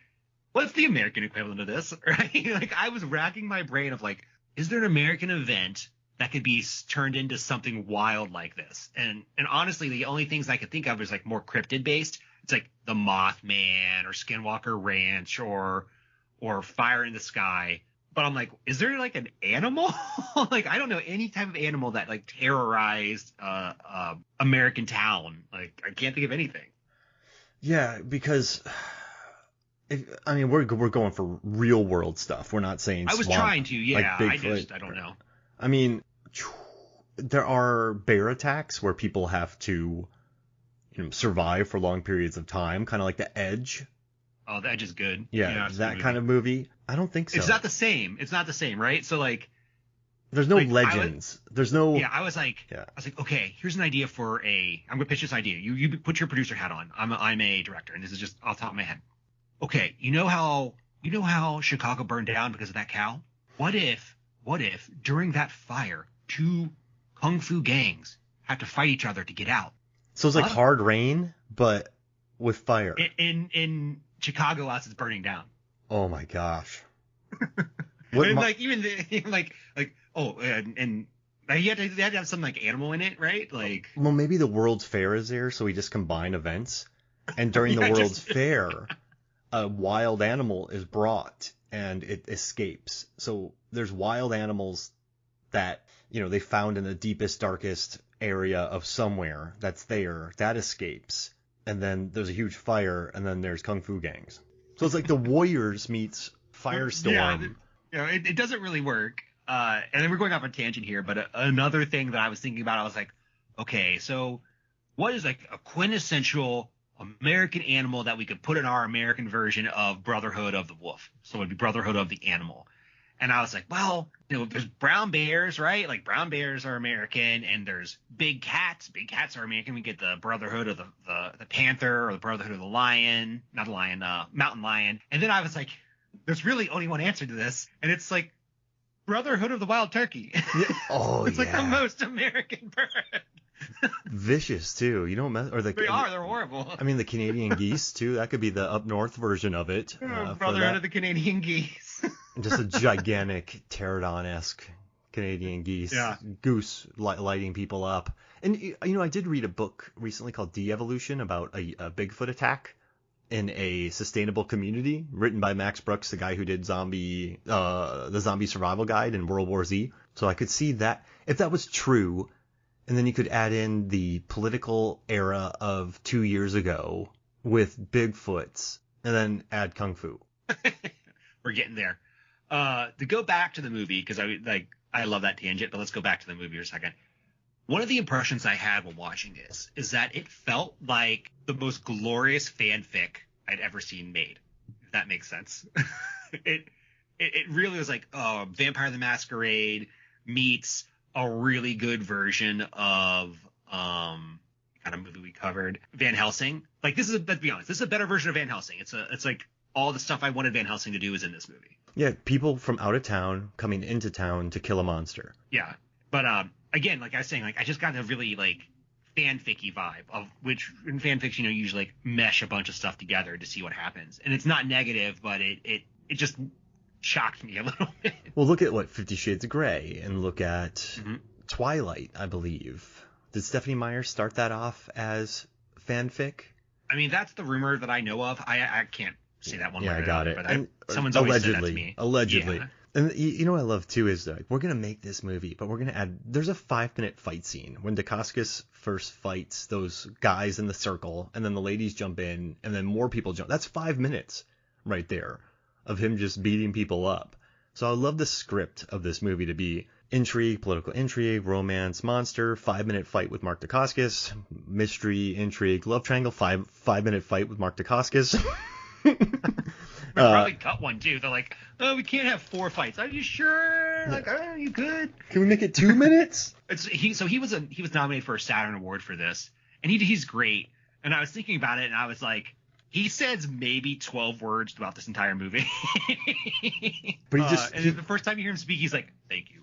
what's the American equivalent of this? Right? Like, I was racking my brain of like, is there an American event that could be turned into something wild like this? And honestly, the only things I could think of is like more cryptid based. It's like the Mothman or Skinwalker Ranch or Fire in the Sky. But I'm like, is there like an animal? Like, I don't know any type of animal that like terrorized American town. Like, I can't think of anything. Yeah, because we're going for real world stuff. We're not saying I was swamp, trying to, yeah. Like I don't know. I mean, there are bear attacks where people have to survive for long periods of time, kind of like The Edge. Oh, The Edge is good. Yeah, that kind of movie. I don't think so. It's not the same. Right? So like, there's no legends. There's no. Yeah, I was like, okay, here's an idea for I'm gonna pitch this idea. You put your producer hat on. I'm a director, and this is just off the top of my head. Okay, you know how Chicago burned down because of that cow? What if during that fire, two kung fu gangs have to fight each other to get out? So it's like Hard Rain, but with fire. In Chicago as it's burning down. Oh my gosh. And like even and he had to have some like animal in it, right? Like, well, maybe the World's Fair is there, so we just combine events. And during the World's Fair, a wild animal is brought and it escapes. So there's wild animals that they found in the deepest, darkest area of somewhere that's there that escapes. And then there's a huge fire, and then there's kung fu gangs. So it's like the Warriors meets Firestorm. Yeah, it doesn't really work. And then we're going off a tangent here, but another thing that I was thinking about, I was like, okay, so what is like a quintessential American animal that we could put in our American version of Brotherhood of the Wolf? So it'd be Brotherhood of the Animal. And I was like, well, there's brown bears, right? Like, brown bears are American, and there's big cats. Big cats are American. We get the Brotherhood of the panther, or the Brotherhood of the lion, not a lion, mountain lion. And then I was like, there's really only one answer to this, and it's like Brotherhood of the wild turkey. Oh, it's like the most American bird. Vicious too. You don't mess or They're horrible. I mean, the Canadian geese too. That could be the up north version of it. Brotherhood of the Canadian geese. Just a gigantic pterodon-esque Canadian geese. Yeah. Goose lighting people up. And I did read a book recently called De-Evolution about a Bigfoot attack in a sustainable community, written by Max Brooks, the guy who did the Zombie Survival Guide in World War Z. So I could see that if that was true, and then you could add in the political era of 2 years ago with Bigfoots, and then add Kung Fu. We're getting there. To go back to the movie, because I love that tangent, but let's go back to the movie for a second. One of the impressions I had when watching this is that it felt like the most glorious fanfic I'd ever seen made, if that makes sense. It really was like, Vampire the Masquerade meets a really good version of kind of movie we covered, Van Helsing. Like, let's be honest, this is a better version of Van Helsing. It's like all the stuff I wanted Van Helsing to do is in this movie. Yeah, people from out of town coming into town to kill a monster. Yeah, but again, like I was saying, like I just got a really like fanficky vibe of which in fanfiction, you usually like mesh a bunch of stuff together to see what happens, and it's not negative, but it just shocked me a little bit. Well, look at 50 Shades of Grey, and look at Twilight, I believe. Did Stephenie Meyer start that off as fanfic? I mean, that's the rumor that I know of. I can't say that one. Yeah, I got it. But someone's always said that to me. Allegedly. Yeah. And you know what I love too is like, we're gonna make this movie, but we're gonna add. There's a 5-minute fight scene when Dacascos first fights those guys in the circle, and then the ladies jump in, and then more people jump. That's 5 minutes right there of him just beating people up. So I love the script of this movie to be intrigue, political intrigue, romance, monster, 5-minute fight with Mark Dacascos, mystery, intrigue, love triangle, 5-minute fight with Mark Dacascos. They probably cut one too. They're like, oh, we can't have 4 fights. Are you sure? Like, are you good? Can we make it 2 minutes? He was nominated for a Saturn Award for this, and he's great. And I was thinking about it, and I was like, he says maybe 12 words throughout this entire movie. But the first time you hear him speak, he's like, thank you.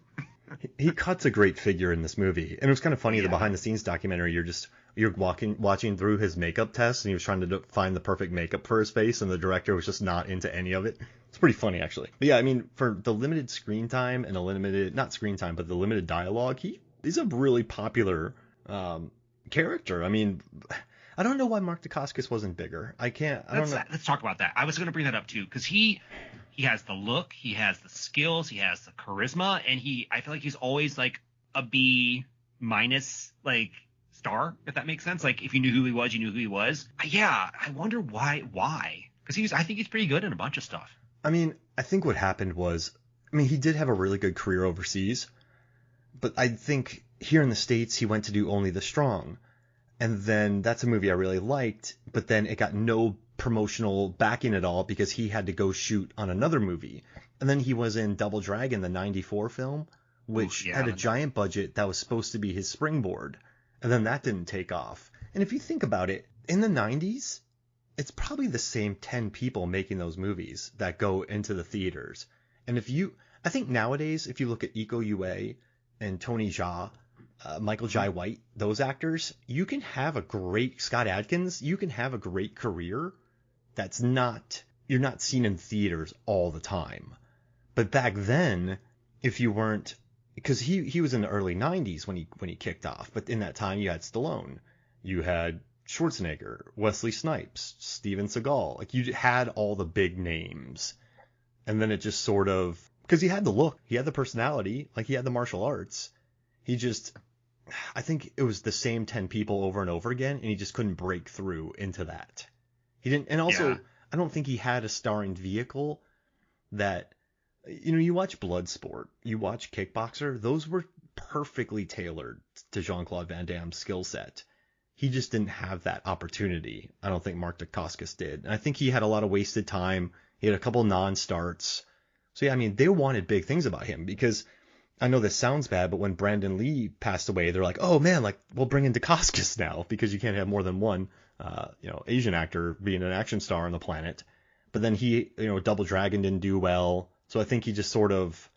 He cuts a great figure in this movie, and it was kind of funny. The behind the scenes documentary, you're watching through his makeup test, and he was trying to find the perfect makeup for his face, and the director was just not into any of it. It's pretty funny, actually. But yeah, I mean, for the limited screen time and not screen time, but the limited dialogue, he's a really popular character. I mean, I don't know why Mark Dacascos wasn't bigger. I don't know. Let's talk about that. I was going to bring that up too, because he has the look, he has the skills, he has the charisma, and I feel like he's always like a B- like star, if that makes sense. Like if you knew who he was, you knew who he was. Yeah, I wonder why? Because I think he's pretty good in a bunch of stuff. I mean, I think what happened was, he did have a really good career overseas, but I think here in the States he went to do Only the Strong, and then that's a movie I really liked, but then it got no promotional backing at all because he had to go shoot on another movie. And then he was in Double Dragon, the 94 film, which had a giant budget that was supposed to be his springboard. And then that didn't take off. And if you think about it, in the 90s, it's probably the same 10 people making those movies that go into the theaters. And I think nowadays, if you look at Iko Uwais and Tony Jaa, Michael Jai White, those actors, you can have a great Scott Adkins, you can have a great career you're not seen in theaters all the time. But back then, if you weren't, because he was in the early 90s when he kicked off, but in that time you had Stallone, you had Schwarzenegger, Wesley Snipes, Steven Seagal, like you had all the big names. And then it just sort of, because he had the look, he had the personality, like he had the martial arts. I think it was the same 10 people over and over again, and he just couldn't break through into that. He didn't, and also, I don't think he had a starring vehicle that, you watch Bloodsport, you watch Kickboxer, those were perfectly tailored to Jean-Claude Van Damme's skill set. He just didn't have that opportunity. I don't think Mark Dacascos did. And I think he had a lot of wasted time. He had a couple non-starts. So yeah, they wanted big things about him because I know this sounds bad, but when Brandon Lee passed away, they're like, oh man, like we'll bring in Dacascos now because you can't have more than one, Asian actor being an action star on the planet. But then he, Double Dragon didn't do well. So I think he just sort of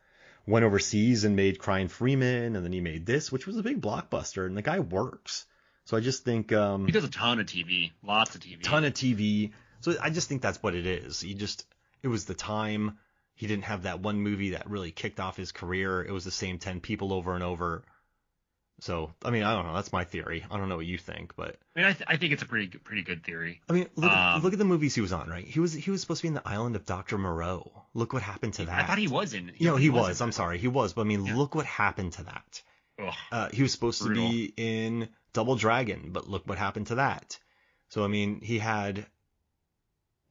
went overseas and made Crying Freeman, and then he made this, which was a big blockbuster, and the guy works. So I just think he does a ton of TV, lots of TV. So I just think that's what it is. It was the time. He didn't have that one movie that really kicked off his career. It was the same 10 people over and over. So, I mean, I don't know. That's my theory. I don't know what you think, but I mean, I think it's a pretty good theory. I mean, look at the movies he was on, right? He was supposed to be in The Island of Dr. Moreau. Look what happened to that. I thought he was in. He was. I'm sorry, he was. But I mean, look what happened to that. He was supposed to be in Double Dragon, but look what happened to that. So I mean, he had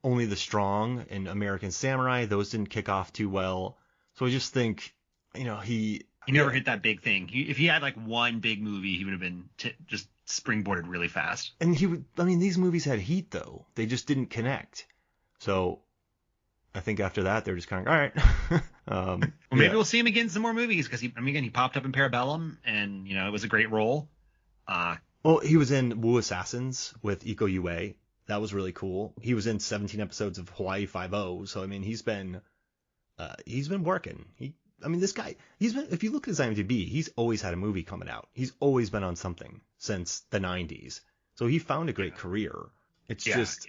Only the Strong and American Samurai. Those didn't kick off too well. So I just think, he never hit that big thing. If he had like one big movie, he would have been just springboarded really fast. And these movies had heat though. They just didn't connect. So I think after that, they're just kind of, all right. Maybe we'll see him again in some more movies because he popped up in Parabellum and, it was a great role. Well, he was in Wu Assassins with Iko Uwais. That was really cool. He was in 17 episodes of Hawaii Five-0. So, I mean, he's been working. This guy, if you look at his IMDb, he's always had a movie coming out. He's always been on something since the 90s. So he found a great career. It's just,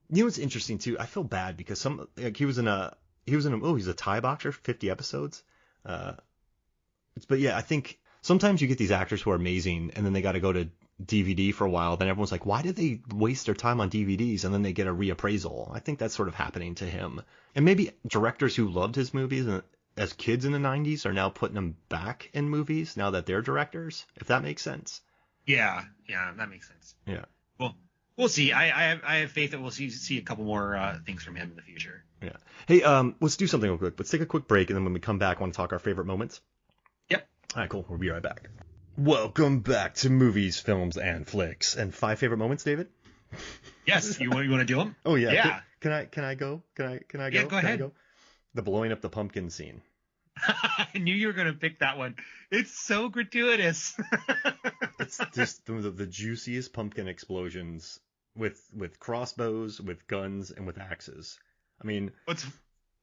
what's interesting too? I feel bad because he's a Thai boxer, 50 episodes. But yeah, I think sometimes you get these actors who are amazing and then they got to go to DVD for a while. Then everyone's like, why did they waste their time on DVDs? And then they get a reappraisal. I think that's sort of happening to him. And maybe directors who loved his movies as kids in the 90s are now putting them back in movies now that they're directors, if that makes sense. Yeah, that makes sense. Yeah. Well, we'll see. I have faith that we'll see a couple more things from him in the future. Yeah. Hey, let's do something real quick. Let's take a quick break, and then when we come back, I want to talk our favorite moments. Yep. All right, cool. We'll be right back. Welcome back to Movies, Films, and Flicks. And 5 favorite moments, David? Yes. You want to do them? Oh, yeah. Yeah. Can I go? Can I go? Yeah, go ahead. The blowing up the pumpkin scene. I knew you were going to pick that one. It's so gratuitous. It's just the juiciest pumpkin explosions with crossbows, with guns, and with axes. I mean, what's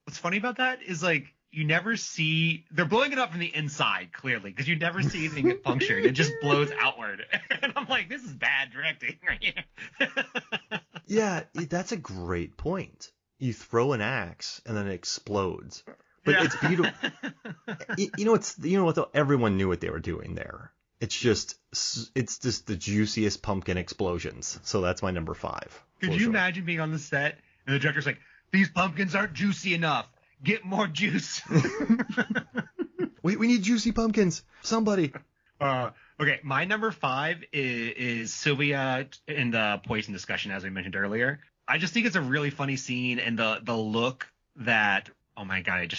funny about that is like you never see they're blowing it up from the inside clearly because you never see anything get punctured. It just blows outward, and I'm like, this is bad directing right here. Yeah, that's a great point. You throw an axe and then it explodes. But it's beautiful. You know what though? Everyone knew what they were doing there. It's just the juiciest pumpkin explosions. So that's my number 5. Could you imagine being on the set and the director's like, these pumpkins aren't juicy enough. Get more juice. We need juicy pumpkins. Somebody. Okay, my number 5 is Sylvia in the poison discussion, as we mentioned earlier. I just think it's a really funny scene, and the look that, oh my god,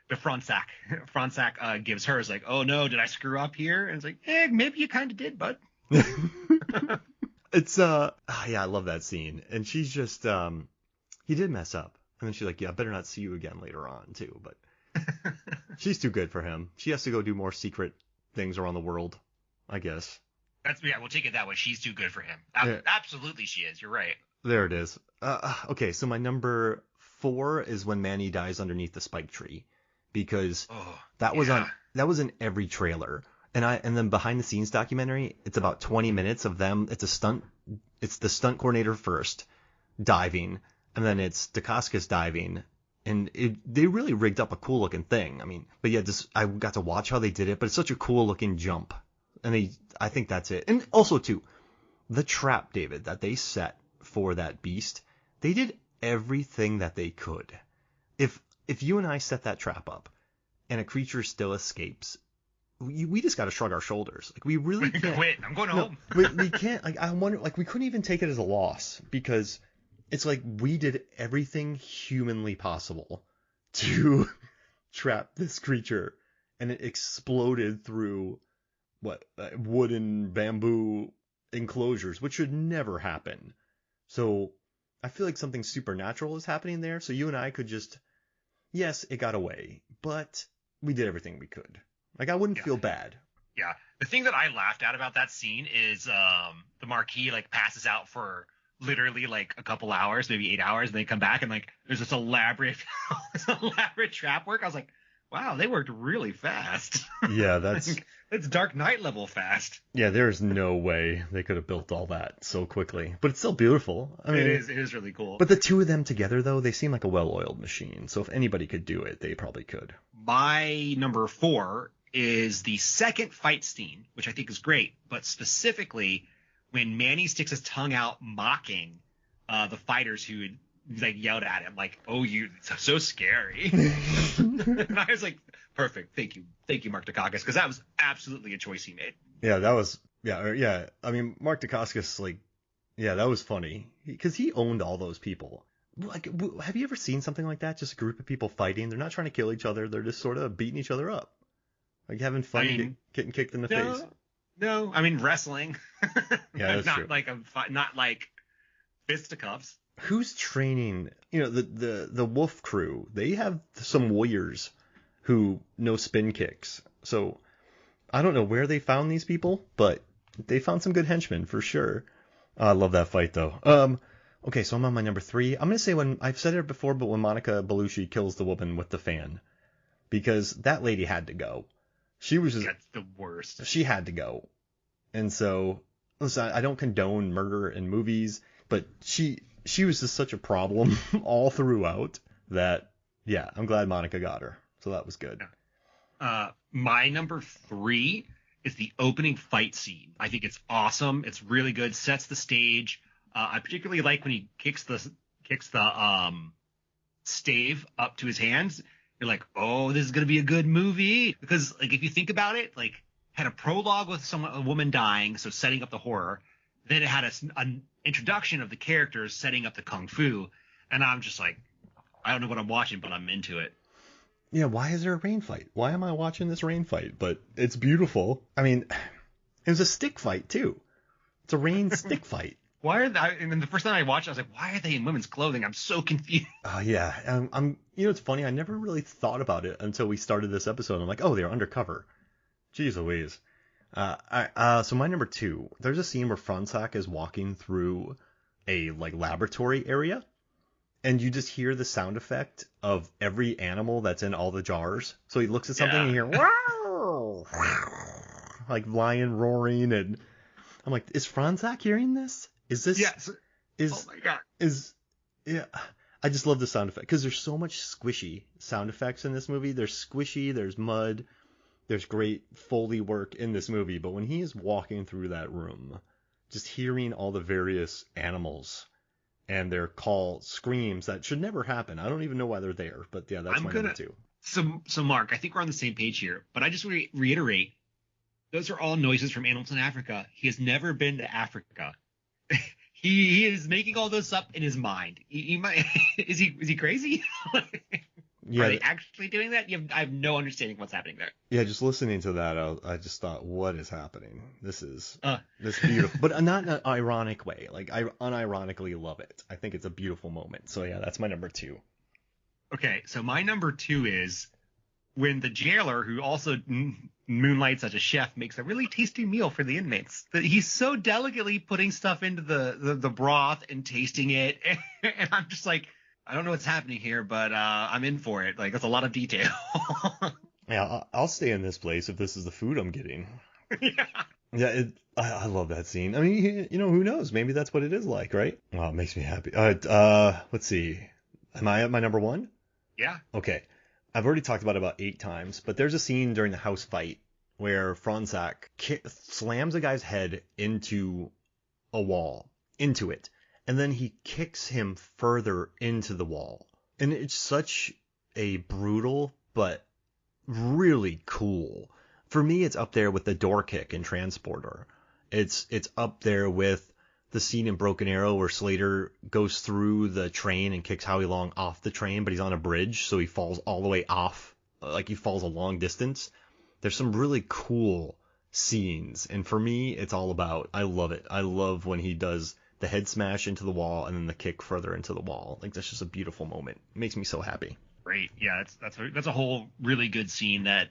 the Fransak gives her is like, oh no, did I screw up here? And it's like, maybe you kind of did, bud. It's I love that scene, and she's just he did mess up, and then she's like, yeah, I better not see you again later on too, but she's too good for him. She has to go do more secret things around the world, I guess. We'll take it that way. She's too good for him. Absolutely, she is. You're right. There it is. Okay, so my number 4 is when Manny dies underneath the spike tree, because that was in every trailer. And then behind the scenes documentary, it's about 20 minutes of them. It's the stunt coordinator first diving, and then it's Dacascos diving, and they really rigged up a cool looking thing. I mean, but yeah, I got to watch how they did it, but it's such a cool looking jump, and I think that's it. And also too, the trap, David, that they set for that beast, they did everything that they could. If you and I set that trap up and a creature still escapes, we just got to shrug our shoulders. Like, we really can't quit. I'm going home. we can't. Like, I wonder. Like, we couldn't even take it as a loss, because it's like we did everything humanly possible to trap this creature, and it exploded through wooden bamboo enclosures, which should never happen. So I feel like something supernatural is happening there. So you and I could just, yes, it got away, but we did everything we could. Like, I wouldn't feel bad. Yeah. The thing that I laughed at about that scene is the Marquis like passes out for literally like a couple hours, maybe 8 hours, and they come back and like there's this elaborate trap work. I was like, wow, they worked really fast. Yeah, that's It's Dark Knight level fast. Yeah, there's no way they could have built all that so quickly. But it's still beautiful. I mean, it is really cool. But the two of them together, though, they seem like a well-oiled machine. So if anybody could do it, they probably could. My number 4 is the second fight scene, which I think is great, but specifically when Manny sticks his tongue out mocking the fighters who had like yelled at him, like, "Oh, you so scary." And I was like, perfect. Thank you, Mark Dacascos, because that was absolutely a choice he made. Yeah, that was yeah. I mean, Mark Dacascos, like, yeah, that was funny because he owned all those people. Like, have you ever seen something like that? Just a group of people fighting. They're not trying to kill each other. They're just sort of beating each other up, like having fun, getting kicked in the face. No, I mean wrestling. Yeah, that's not true. Not like fisticuffs. Who's training? You know, the Wolf crew. They have some warriors who know spin kicks. So I don't know where they found these people, but they found some good henchmen for sure. I love that fight though. Okay, so I'm on my number 3. I'm gonna say when I've said it before, but when Monica Bellucci kills the woman with the fan, because that lady had to go. She was just That's the worst. She had to go, and so listen, I don't condone murder in movies, but she was just such a problem all throughout that yeah, I'm glad Monica got her. So that was good. My number 3 is the opening fight scene. I think it's awesome. It's really good. Sets the stage. I particularly like when he kicks the stave up to his hands. You're like, oh, this is gonna be a good movie, because like if you think about it, like had a prologue with a woman dying, so setting up the horror. Then it had an introduction of the characters setting up the kung fu, and I'm just like, I don't know what I'm watching, but I'm into it. Yeah, why is there a rain fight? Why am I watching this rain fight? But it's beautiful. I mean, it was a stick fight too. It's a rain stick fight. Why are they? And then the first time I watched it, I was like, why are they in women's clothing? I'm so confused. Yeah. You know, it's funny. I never really thought about it until we started this episode. I'm like, oh, they're undercover. Jeez Louise. So my number 2, there's a scene where Franzak is walking through a like laboratory area, and you just hear the sound effect of every animal that's in all the jars. So he looks at something and you hear wow, like lion roaring, and I'm like, is Franzak hearing this? Is this? Yes. Oh my god. Yeah. I just love the sound effect because there's so much squishy sound effects in this movie. There's squishy, there's mud. There's great Foley work in this movie, but when he is walking through that room, just hearing all the various animals and their screams that should never happen. I don't even know why they're there, but yeah, that's my number 2. So Mark, I think we're on the same page here, but I just reiterate, those are all noises from animals in Africa. He has never been to Africa. He is making all this up in his mind. He might, is he crazy? Yeah, are they actually doing that? I have no understanding what's happening there. Yeah, just listening to that, I just thought, what is happening? This is beautiful, but not in an ironic way. Like, I unironically love it. I think it's a beautiful moment. So yeah, that's my number 2. Okay, so my number 2 is when the jailer, who also moonlights as a chef, makes a really tasty meal for the inmates. He's so delicately putting stuff into the broth and tasting it, and I'm just like, I don't know what's happening here, but I'm in for it. Like, that's a lot of detail. Yeah, I'll stay in this place if this is the food I'm getting. Yeah, I love that scene. I mean, you know, who knows? Maybe that's what it is like, right? Well, it makes me happy. Let's see. Am I at my number 1? Yeah. Okay. I've already talked about 8 times, but there's a scene during the house fight where Franzak slams a guy's head into a wall, into it. And then he kicks him further into the wall. And it's such a brutal, but really cool. For me, it's up there with the door kick in Transporter. It's up there with the scene in Broken Arrow where Slater goes through the train and kicks Howie Long off the train, but he's on a bridge, so he falls all the way off, like he falls a long distance. There's some really cool scenes. And for me, it's all about, I love it. I love when he does the head smash into the wall and then the kick further into the wall. Like, that's just a beautiful moment. It makes me so happy. Great. Yeah, that's a whole really good scene that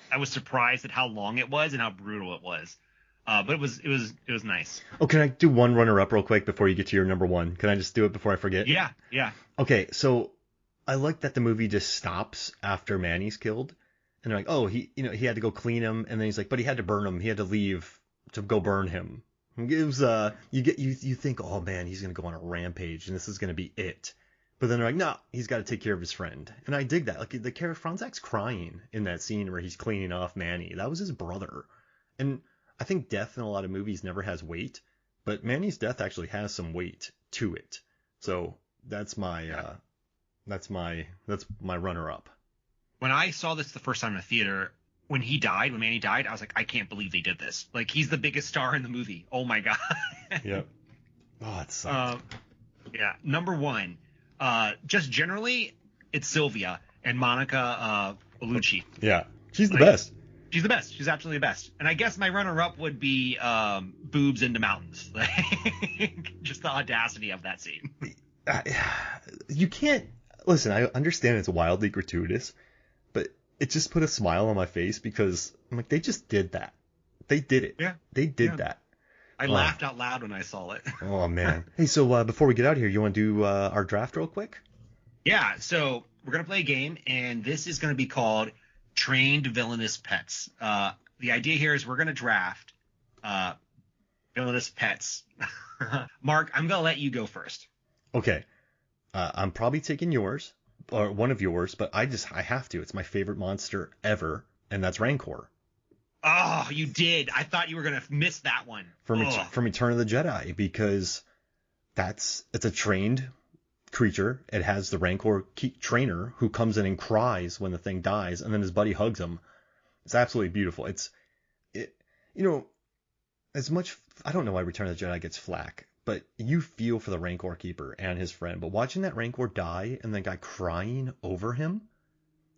I was surprised at how long it was and how brutal it was. But it was nice. Oh, can I do one runner-up real quick before you get to your number 1? Can I just do it before I forget? Yeah. Okay, so I like that the movie just stops after Manny's killed. And they're like, oh, he had to go clean him, and then he's like, but he had to burn him. He had to leave to go burn him. It was you think, oh man, he's gonna go on a rampage, and this is gonna be it. But then they're like, no, he's got to take care of his friend, and I dig that. Like the character Franzak's crying in that scene where he's cleaning off Manny. That was his brother, and I think death in a lot of movies never has weight, but Manny's death actually has some weight to it. So that's my runner up. When I saw this the first time in the theater, when Manny died, I was like, I can't believe they did this. Like, he's the biggest star in the movie. Oh my god. Yep. Oh, it sucked. Yeah. Number one, just generally, it's Sylvia and Monica Bellucci. Yeah, she's the best. She's the best. She's absolutely the best. And I guess my runner-up would be boobs into mountains. Just the audacity of that scene. You can't listen. I understand it's wildly gratuitous, but it just put a smile on my face because I'm like, they just did that. They did it. Yeah. They did that. I laughed out loud when I saw it. Oh man. Hey, so before we get out of here, you want to do our draft real quick? Yeah. So we're gonna play a game, and this is gonna be called Trained Villainous Pets. The idea here is we're gonna draft villainous pets. Mark, I'm gonna let you go first. Okay. I'm probably taking yours, or one of yours, but I have to. It's my favorite monster ever, and that's Rancor. Oh, you did. I thought you were going to miss that one. From Return of the Jedi, because it's a trained creature. It has the Rancor trainer who comes in and cries when the thing dies, and then his buddy hugs him. It's absolutely beautiful. As much, I don't know why Return of the Jedi gets flack, but you feel for the Rancor keeper and his friend. But watching that Rancor die and that guy crying over him,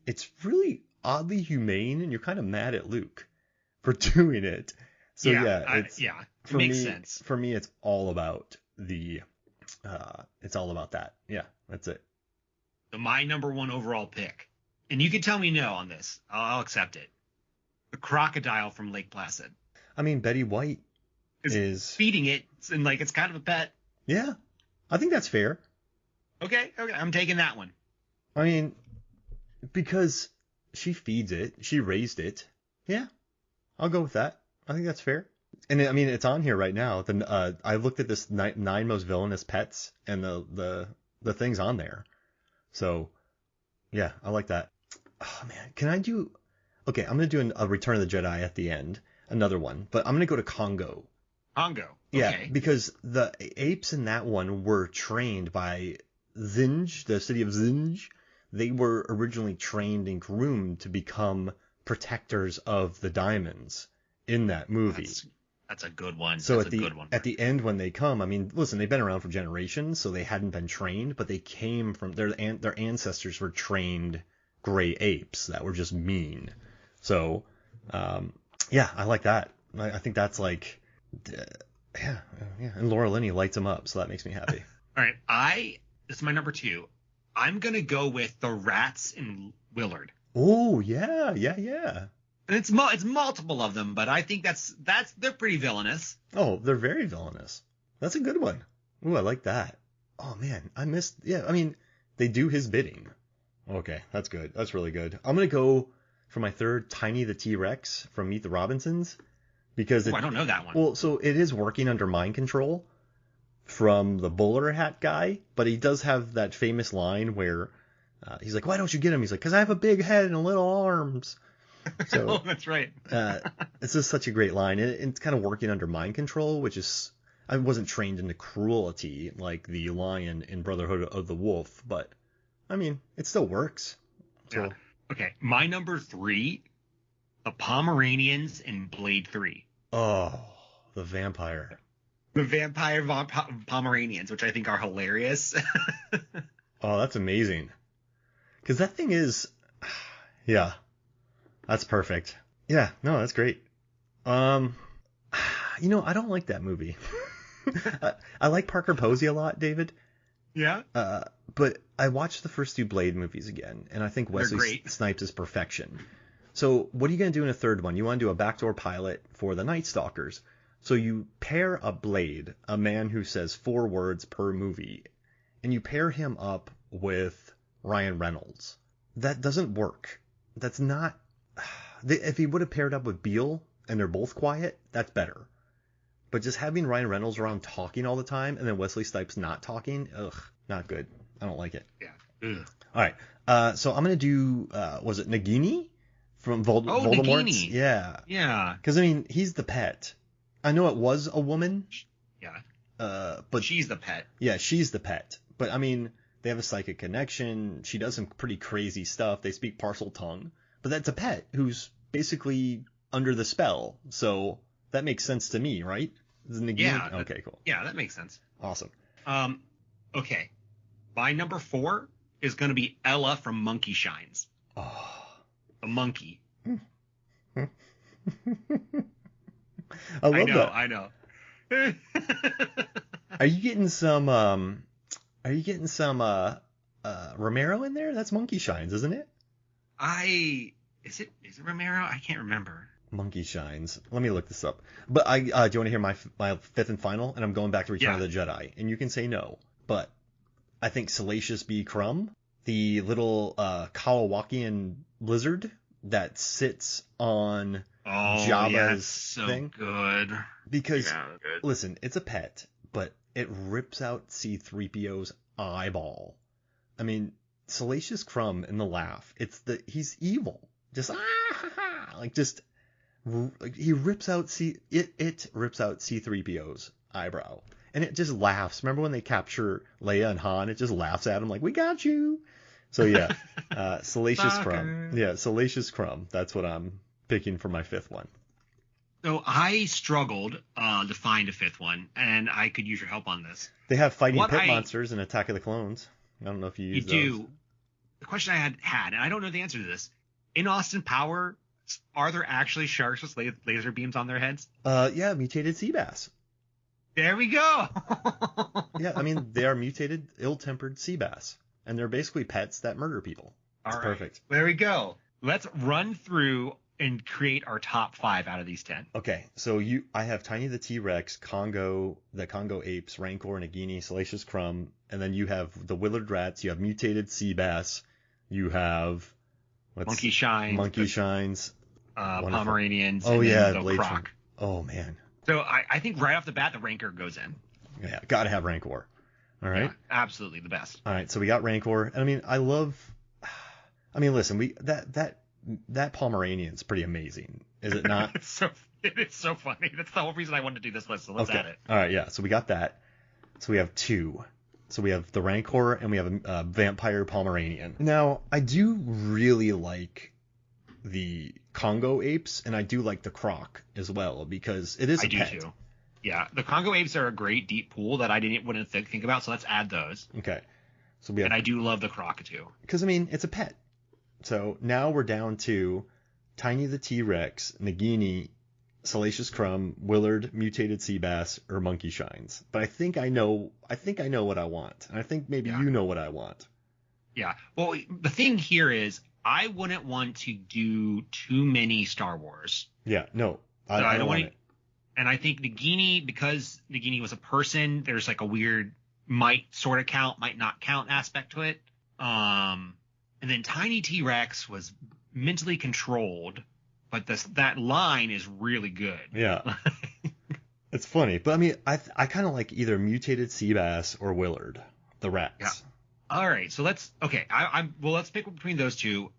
it's really oddly humane, and you're kind of mad at Luke for doing it. So it makes sense. For me, it's all about that. Yeah, that's it. So my number one overall pick, and you can tell me no on this, I'll accept it. The crocodile from Lake Placid. I mean, Betty White is feeding it, and it's kind of a pet. Yeah, I think that's fair. Okay, I'm taking that one. I mean, because she feeds it, she raised it. Yeah, I'll go with that. I think that's fair. And I mean, it's on here right now. I looked at this nine most villainous pets, and the thing's on there. So, yeah, I like that. Oh man, can I do? Okay, I'm gonna do a Return of the Jedi at the end, another one, but I'm gonna go to Congo. Congo. Okay. Yeah, because the apes in that one were trained by Zinj, the city of Zinj. They were originally trained and groomed to become protectors of the diamonds in that movie. That's a good one. So at the end when they come, I mean, listen, they've been around for generations, so they hadn't been trained, but they came from their ancestors were trained gray apes that were just mean. So, yeah, I like that. I think that's yeah, and Laura Linney lights them up, so that makes me happy. All right, this is my number two. I'm gonna go with the rats in Willard. Oh yeah. And it's multiple of them, but I think they're pretty villainous. Oh, they're very villainous. That's a good one. Ooh, I like that. Oh man, I mean, they do his bidding. Okay, that's good. That's really good. I'm gonna go for my third, Tiny the T-Rex from Meet the Robinsons, because I don't know that one. Well, so it is working under mind control from the bowler hat guy, but he does have that famous line where he's like, "Why don't you get him?" He's like, "'Cause I have a big head and little arms." So oh, that's right. It's just such a great line. It's kind of working under mind control, which is, I wasn't trained into cruelty like the lion in Brotherhood of the Wolf, but I mean, it still works. So. Yeah. Okay, my number three, the Pomeranians in Blade 3. Oh, the vampire. The vampire Pomeranians, which I think are hilarious. Oh, that's amazing. Because that thing is, yeah, that's perfect. Yeah, no, that's great. I don't like that movie. I like Parker Posey a lot, David. Yeah. But I watched the first two Blade movies again, and I think Wesley Snipes is perfection. So what are you going to do in a third one? You want to do a backdoor pilot for the Night Stalkers. So you pair a Blade, a man who says 4 words per movie, and you pair him up with Ryan Reynolds. That doesn't work. That's not if he would have paired up with Beale and they're both quiet, that's better. But just having Ryan Reynolds around talking all the time and then Wesley Snipes not talking, not good. I don't like it. Yeah. Ugh. All right. So I'm going to do, was it Nagini from Voldemort's? Nagini. Yeah. Yeah. Because, I mean, he's the pet. I know it was a woman. Yeah. But she's the pet. Yeah, she's the pet. But, I mean, they have a psychic connection. She does some pretty crazy stuff. They speak parcel tongue. But that's a pet who's basically under the spell. So that makes sense to me, right? Yeah. Okay, cool. Yeah, that makes sense. Awesome. Okay. My number 4 is going to be Ella from Monkey Shines. Oh. A monkey. I love that. I know. Are you getting some Romero in there? That's Monkey Shines, isn't it? Is it Romero? I can't remember. Monkey Shines. Let me look this up. But do you want to hear my fifth and final? And I'm going back to Return of the Jedi. And you can say no, but I think Salacious B. Crumb, the little Kawakian lizard that sits on Jabba's thing. Good. Because listen, it's a pet, but it rips out C-3PO's eyeball. I mean, Salacious Crumb in the laugh. He's evil. Just he rips out it rips out C-3PO's eyebrow, and it just laughs. Remember when they capture Leia and Han? It just laughs at him like, "We got you." So yeah, Salacious Crumb. Yeah, Salacious Crumb. That's what I'm picking for my fifth one. So I struggled to find a fifth one, and I could use your help on this. They have fighting pit monsters in Attack of the Clones. I don't know if you use those. You do. The question I had, and I don't know the answer to this. In Austin Power, are there actually sharks with laser beams on their heads? Yeah, mutated sea bass. There we go. Yeah, I mean, they are mutated, ill-tempered sea bass, and they're basically pets that murder people. It's perfect. There we go. Let's run through and create our top 5 out of these 10. Okay, so I have Tiny the T-Rex, the Congo apes, Rancor, Nagini, Salacious Crumb, and then you have the Willard rats, you have mutated sea bass, you have Monkey Shines, Pomeranians, and the Croc. Oh man. So I think right off the bat the Rancor goes in. Yeah, gotta have Rancor. All right. Yeah, absolutely the best. All right, so we got Rancor, and I mean, listen, that Pomeranian's pretty amazing, is it not? It's so funny. That's the whole reason I wanted to do this list. So let's add it. All right, yeah. So we got that. So we have 2. So we have the Rancor and we have a vampire Pomeranian. Now, I do really like the Congo apes, and I do like the Croc as well, because it is a pet. I do too. Yeah, the Congo apes are a great deep pool that I wouldn't think about. So let's add those. Okay. So and I do love the Croc too. Because I mean, it's a pet. So now we're down to Tiny the T-Rex, Nagini, Salacious Crumb, Willard, mutated sea bass, or Monkey Shines. But I think I know what I want, and I think maybe you know what I want. Yeah. Well, the thing here is I wouldn't want to do too many Star Wars. Yeah. No. I don't want it. And I think Nagini, because Nagini was a person, there's like a weird might sort of count, might not count aspect to it. And then Tiny T-Rex was mentally controlled, but that line is really good. Yeah. It's funny. But I mean, I kind of like either mutated sea bass or Willard, the rats. Yeah. All right. So let's pick between those two.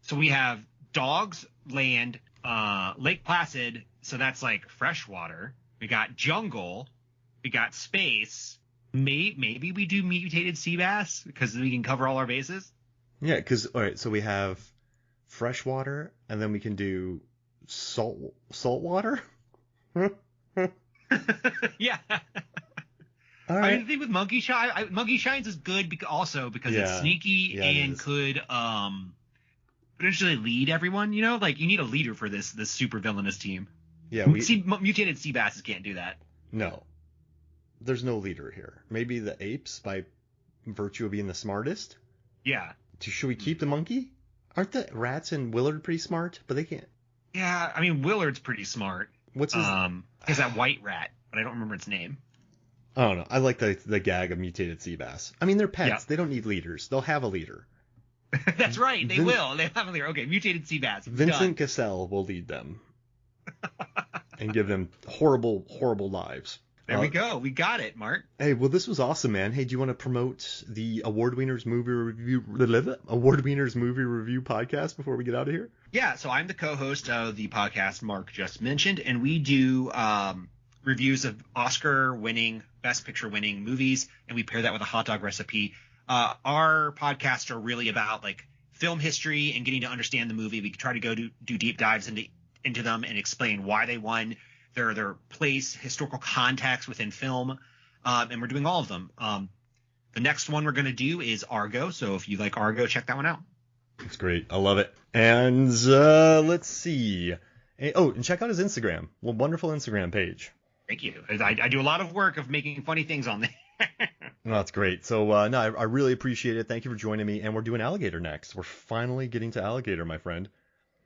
So we have dogs, land, Lake Placid. So that's like freshwater. We got jungle. We got space. Maybe we do mutated sea bass because we can cover all our bases. Yeah, because all right, so we have freshwater, and then we can do salt water. Yeah. All right. I mean, the thing with Monkey Shines is good because it's sneaky and could potentially lead everyone. You know, like you need a leader for this super villainous team. Yeah. Mutated sea basses can't do that. No. There's no leader here. Maybe the apes by virtue of being the smartest. Yeah. Should we keep the monkey? Aren't the rats and Willard pretty smart? But they can't. Yeah, I mean Willard's pretty smart. What's his? Is that white rat? But I don't remember its name. I don't know. I like the gag of mutated sea bass. I mean, they're pets. Yeah. They don't need leaders. They'll have a leader. That's right. They will. They have okay. Mutated sea bass. Vincent Cassell will lead them and give them horrible, horrible lives. There we go. We got it, Mark. Hey, well, this was awesome, man. Hey, do you want to promote the Award Wieners Movie Review podcast before we get out of here? Yeah, so I'm the co-host of the podcast Mark just mentioned, and we do reviews of Oscar-winning, Best Picture-winning movies, and we pair that with a hot dog recipe. Our podcasts are really about like film history and getting to understand the movie. We try to go do deep dives into them and explain why they won, their place, historical context within film, and we're doing all of them. The next one we're going to do is Argo, so if you like Argo, check that one out. It's great. I love it. And let's see. And check out his Instagram. Well, wonderful Instagram page. Thank you. I do a lot of work of making funny things on there. No, that's great. So, I really appreciate it. Thank you for joining me. And we're doing Alligator next. We're finally getting to Alligator, my friend.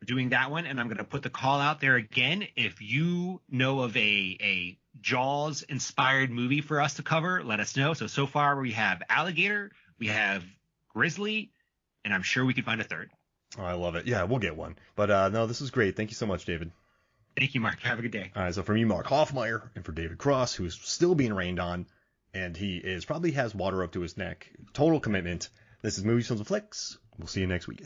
Doing that one, and I'm going to put the call out there again. If you know of a Jaws inspired movie for us to cover, let us know. So far we have Alligator, we have Grizzly, and I'm sure we can find a third. Oh, I love it. Yeah, we'll get one. But no, this was great. Thank you so much, David. Thank you, Mark. Have a good day. All right, so for me, Mark Hoffmeyer, and for David Cross, who's still being rained on, and he probably has water up to his neck. Total commitment. This is Movies, Films, and Flicks. We'll see you next week.